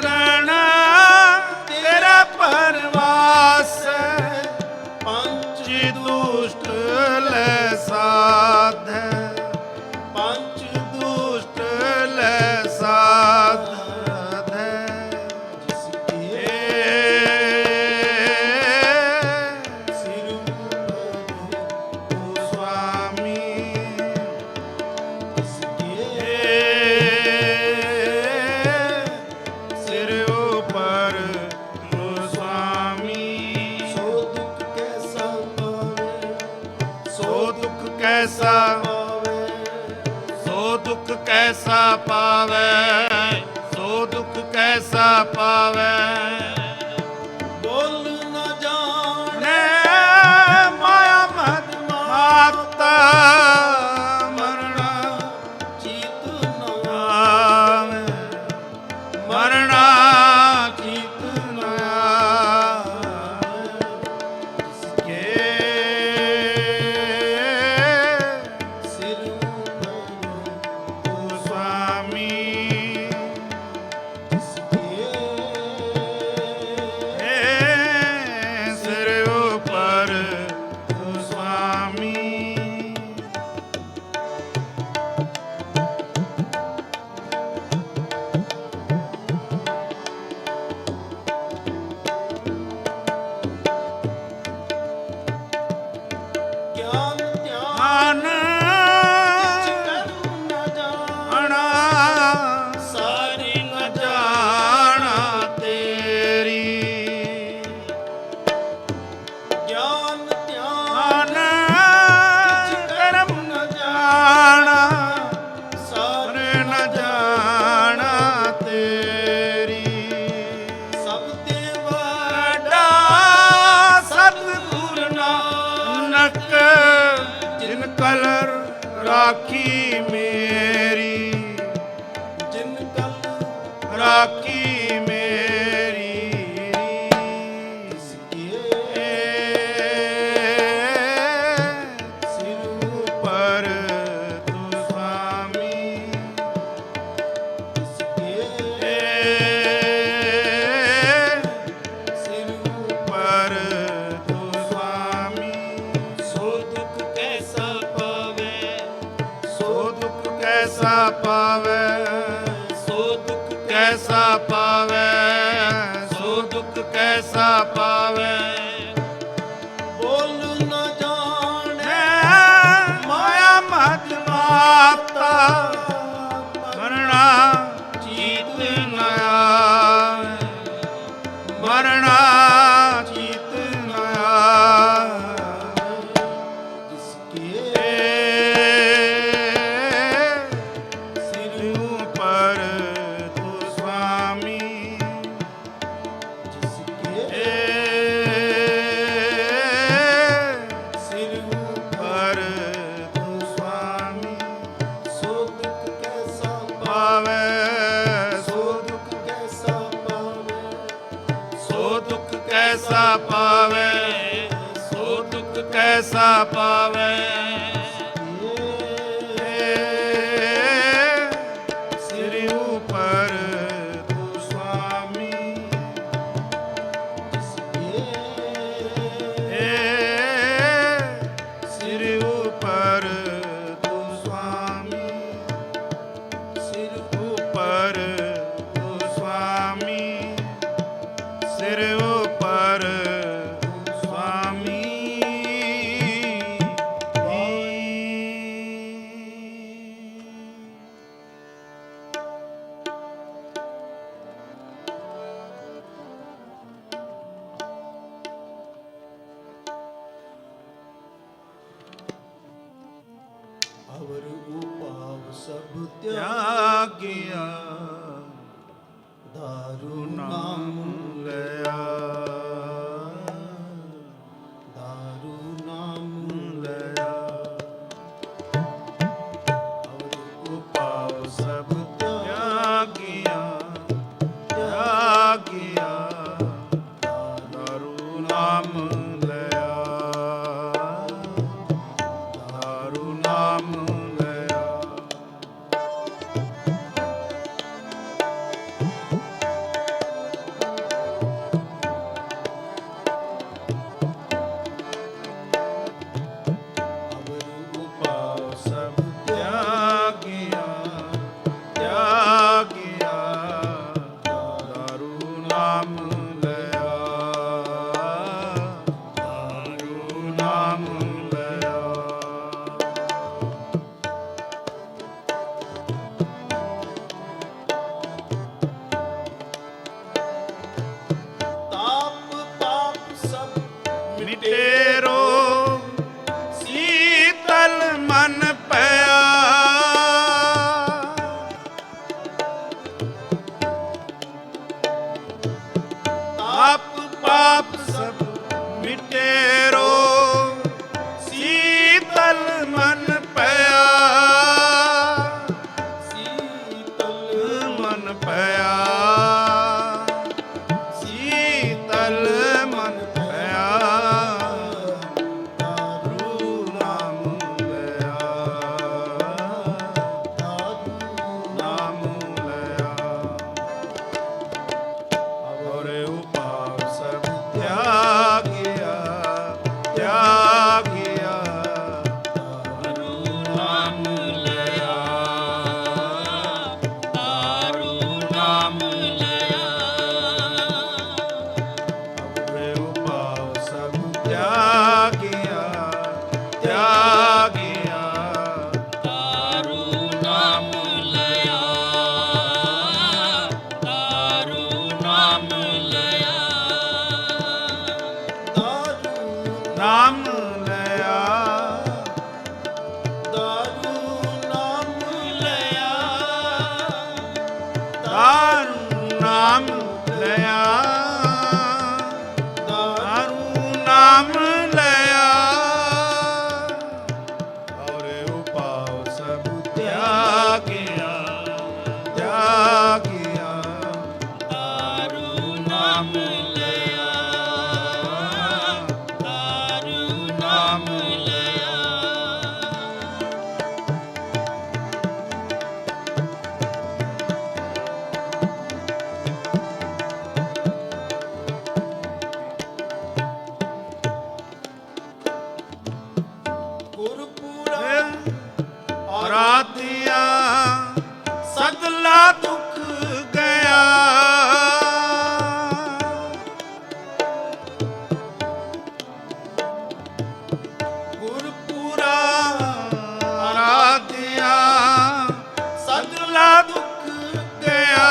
ਰਣ ਤੇਰਾ ਪਰਵਾਸ ਪੰਚ ਜੀ ਦੁਸ਼ਟ ਲੈ ਸਾਧੈ ਪੰਚ ਦੁਸ਼ਟ ਲੈ ਸਾਧੈ ਜਿਸ ਕੇ ਸਿਰ ਉਪਰ ਸੁਆਮੀ ਜਿਸ ਕੇ ਸਿਰ ਉਪਰ ਸੁਆਮੀ ਸੋ ਦੁੱਖ ਕੈਸਾ ਪਾਵੇ ਸੋ ਦੁੱਖ ਕੈਸਾ ਪਾਵੇ ਸੋ ਦੁੱਖ ਕੈਸਾ ਪਾਵੈ ਸੋ ਦੁੱਖ ਕੈਸਾ ਪਾਵੈ ਬੋਲ ਨਾ ਜਾਣੇ ਨੇ ਮਾਇਆ ਮਦ ਮਾਤਾ ਮਰਣਾ ਚੀਤ ਨਾ ਆਵੇ ਮਰਣਾ ਚੀਤ ਨ ਆਵੇ ਕੇ ਸਿਰ ਉਪਰ ਸੁਆਮੀ ਜਿਸ ਕੇ ਸਿਰ ਉਪਰ ਸੁਆਮੀ ਗਿਆਨ ਧਿਆਨ ਆਨ ਕਰੁ ਨਾ ਜਾਣ ਅਣਾ ਸਾਰੀ ਨ ਜਾਣਾ ਤੇਰੀ ਗਿਆਨ ਧਿਆਨ ਆਨ ਕਰਮ ਨ ਜਾਣਾ ਸਾਰੀ ਹਰ ਨ ਜਾਣਾ ਤੇਰੀ ਸਭ ਤੇ ਵੱਡਾ ਸਤਿਗੁਰ ਨਾਨਕ ਜਿਨ ਕਲਰ ਰਾਖੀ ਮੇਰੀ ਜਿਨ ਕਲ ਰਾਖੀ ਮੇਰੀ ਜਿਸ ਕੇ ਸਿਰ ਉਪਰ ਤੂੰ ਸੁਆਮੀ ਜਿਸ ਕੇ ਸਿਰ ਉਪਰ ਤੂੰ ਸੁਆਮੀ ਸੋ ਦੁੱਖ ਕੈਸਾ ਪਾਵੇ ਸੋ ਦੁੱਖ ਕੈਸਾ ਪਾਵੈ ਸੋ ਦੁੱਖ ਕੈਸਾ ਪਾਵੈ ਸੋ ਦੁੱਖ ਕੈਸਾ ਪਾਵੈ ਬੋਲ ਨਾ ਜਾਣੇ ਮਾਇਆ ਮਦ ਮਾਤਾ ਮਰਣਾ ਚੀਤ ਨ ਆਵੇ ਮਰਣਾ ਚੀਤ ਨ ਆਵੇ ਜਿਸ ਕੇ ਸਿਰ ਉਪਰ ਤੂੰ ਸੁਆਮੀ ਜਿਸ ਕੇ ਸਿਰ ਪਰ ਤੂੰ ਸੁਆਮੀ ਸੋ ਦੁੱਖ ਕੈਸਾ ਪਾਵੈ ਸੋ ਦੁੱਖ ਕੈਸਾ ਪਾਵੇ ਸੋ ਦੁੱਖ ਕੈਸਾ ਪਾਵੈ ਸੋ ਦੁੱਖ ਕੈਸਾ ਪਾਵੈ ਸਿਰ ਉਪਰ ਤੂੰ ਸੁਆਮੀ ਜਿਸ ਕੇ ਸਿਰ ਉਪਰ ਤੂੰ ਸੁਆਮੀ ਸਿਰ ਉਪਰ ਤੂੰ ਸੁਆਮੀ ਸਿਰ ਉਪਰ ਸੁਆਮੀ ਅਵਰ ਉਪਾਵ ਸਭ ਤਿਆਗ ਤਿਆਗਿਆ ਦਾਰੂ ਨਾਮ ਨਾਮ ਲਿਆ ਦਾਰੂ ਨਾਮ ਲਿਆ ਅਵਰ ਉਪਾਵ ਸਭ ਤਿਆਗਿਆ ਤਿਆਗਿਆ ਦਾਰੂ ਨਾਮ ਲਿਆ ਤਿਆਗਿਆ ਦਾਰੂ ਨਾਮ ਲਿਆ ਦਾਰੂ ਨਾਮ ਲਿਆ ਆਪਣੇ ਉਪਾਵ ਸਭ ਤਿਆਗਿਆ ਤਿਆਗਿਆ ਦਾਰੂ ਨਾਮ ਲਿਆ ਦਾਰੂ ਨਾਮ ਲਿਆ ਦਾਰੂ ਨਾਮ ਲਿਆ ਦਾਰੂ ਨਾਮ ਲਿਆ ਦਾਰੂ ਨਾਮ ਲਿਆ ਦਾਰੂ ਨਾਮ ਲਿਆ ਔਰੇ ਉਪਾਵ ਸਭ ਤਿਆਗਿਆ ਤਿਆਗਿਆ ਦਾਰੂ ਨਾਮ ਲਿਆ ਦਾਰੂ ਨਾਮ ਲਿਆ ਗੁਰਪੂਰਾ ਰਾਤੀਆ ਸਦਲਾ ਦੁੱਖ ਗਿਆ ਗੁਰਪੂਰਾ ਰਾਤੀਆ ਸਦਲਾ ਦੁੱਖ ਗਿਆ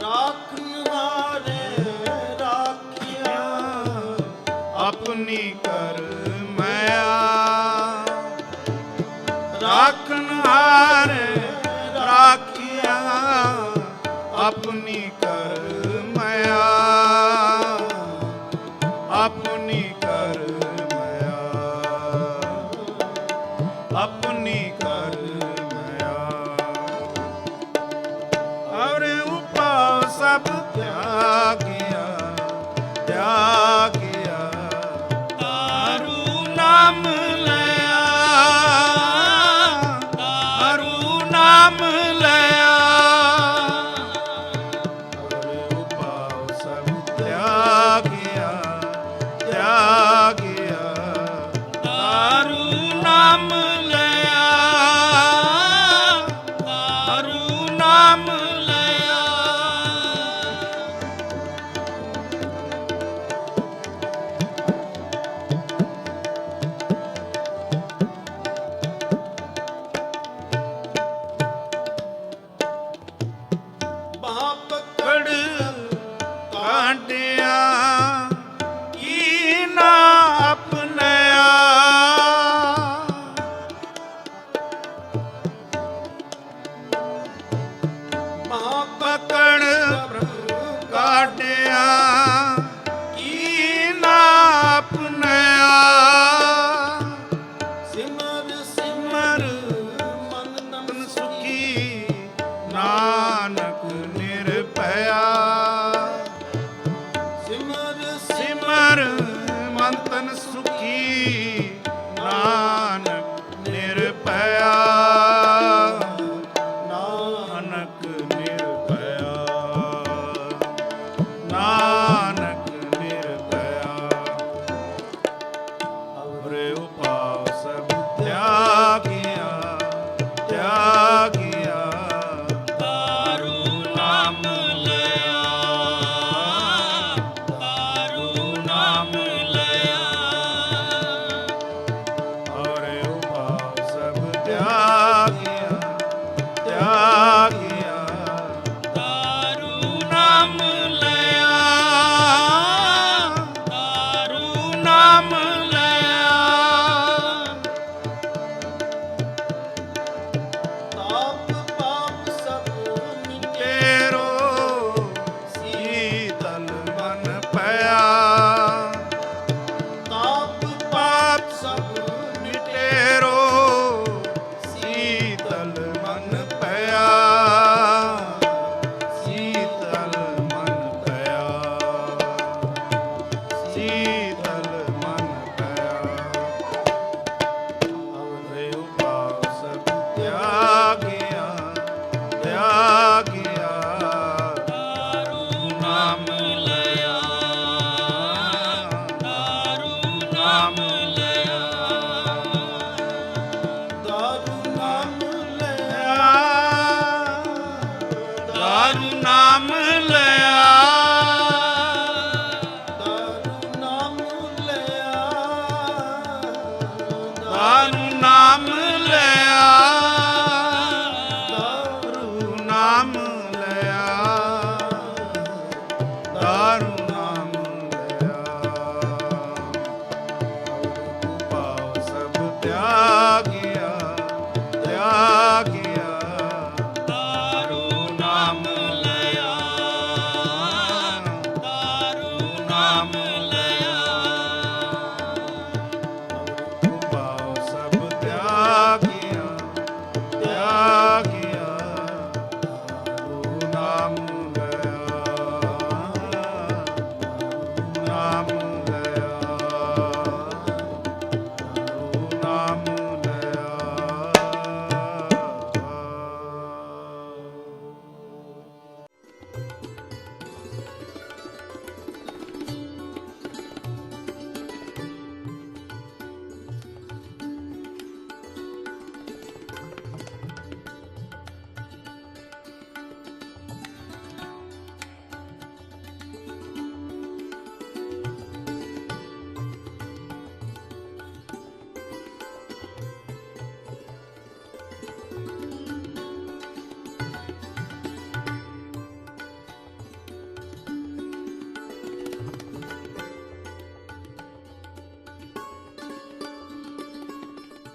ਰਾਖਨ ਹਾਰੇ ਰਾਖਿਆ ਆਪਣੀ ਕਰ ਮਾਇਆ ਰਾਖਨ ਹਾਰ ਰਾਖਿਆ ਆਪਣੀ ਕਰ ਮਾਇਆ ਆਪਣੀ ਕਰ ਮਾਇਆ ਆਪਣੀ ਕਰ ਮਾਇਆ ਔਰ ਉਪਾਵ ਸਭ ਤਿਆਗਿਆ ਤਿਆਗਿਆ ਦਾਰੂ ਨਾਮ ਲਿਆ ਦਾਰੂ ਨਾਮ ਲਿਆ ਔਰ ਉਪਾਵ ਸਭ ਤਿਆਗਿਆ ਤਿਆਗਿਆ ਦਾਰੂ ਨਾਮ ਲਿਆ ਦਾਰੂ ਨਾਮ ਲਿਆ ਨਾਮ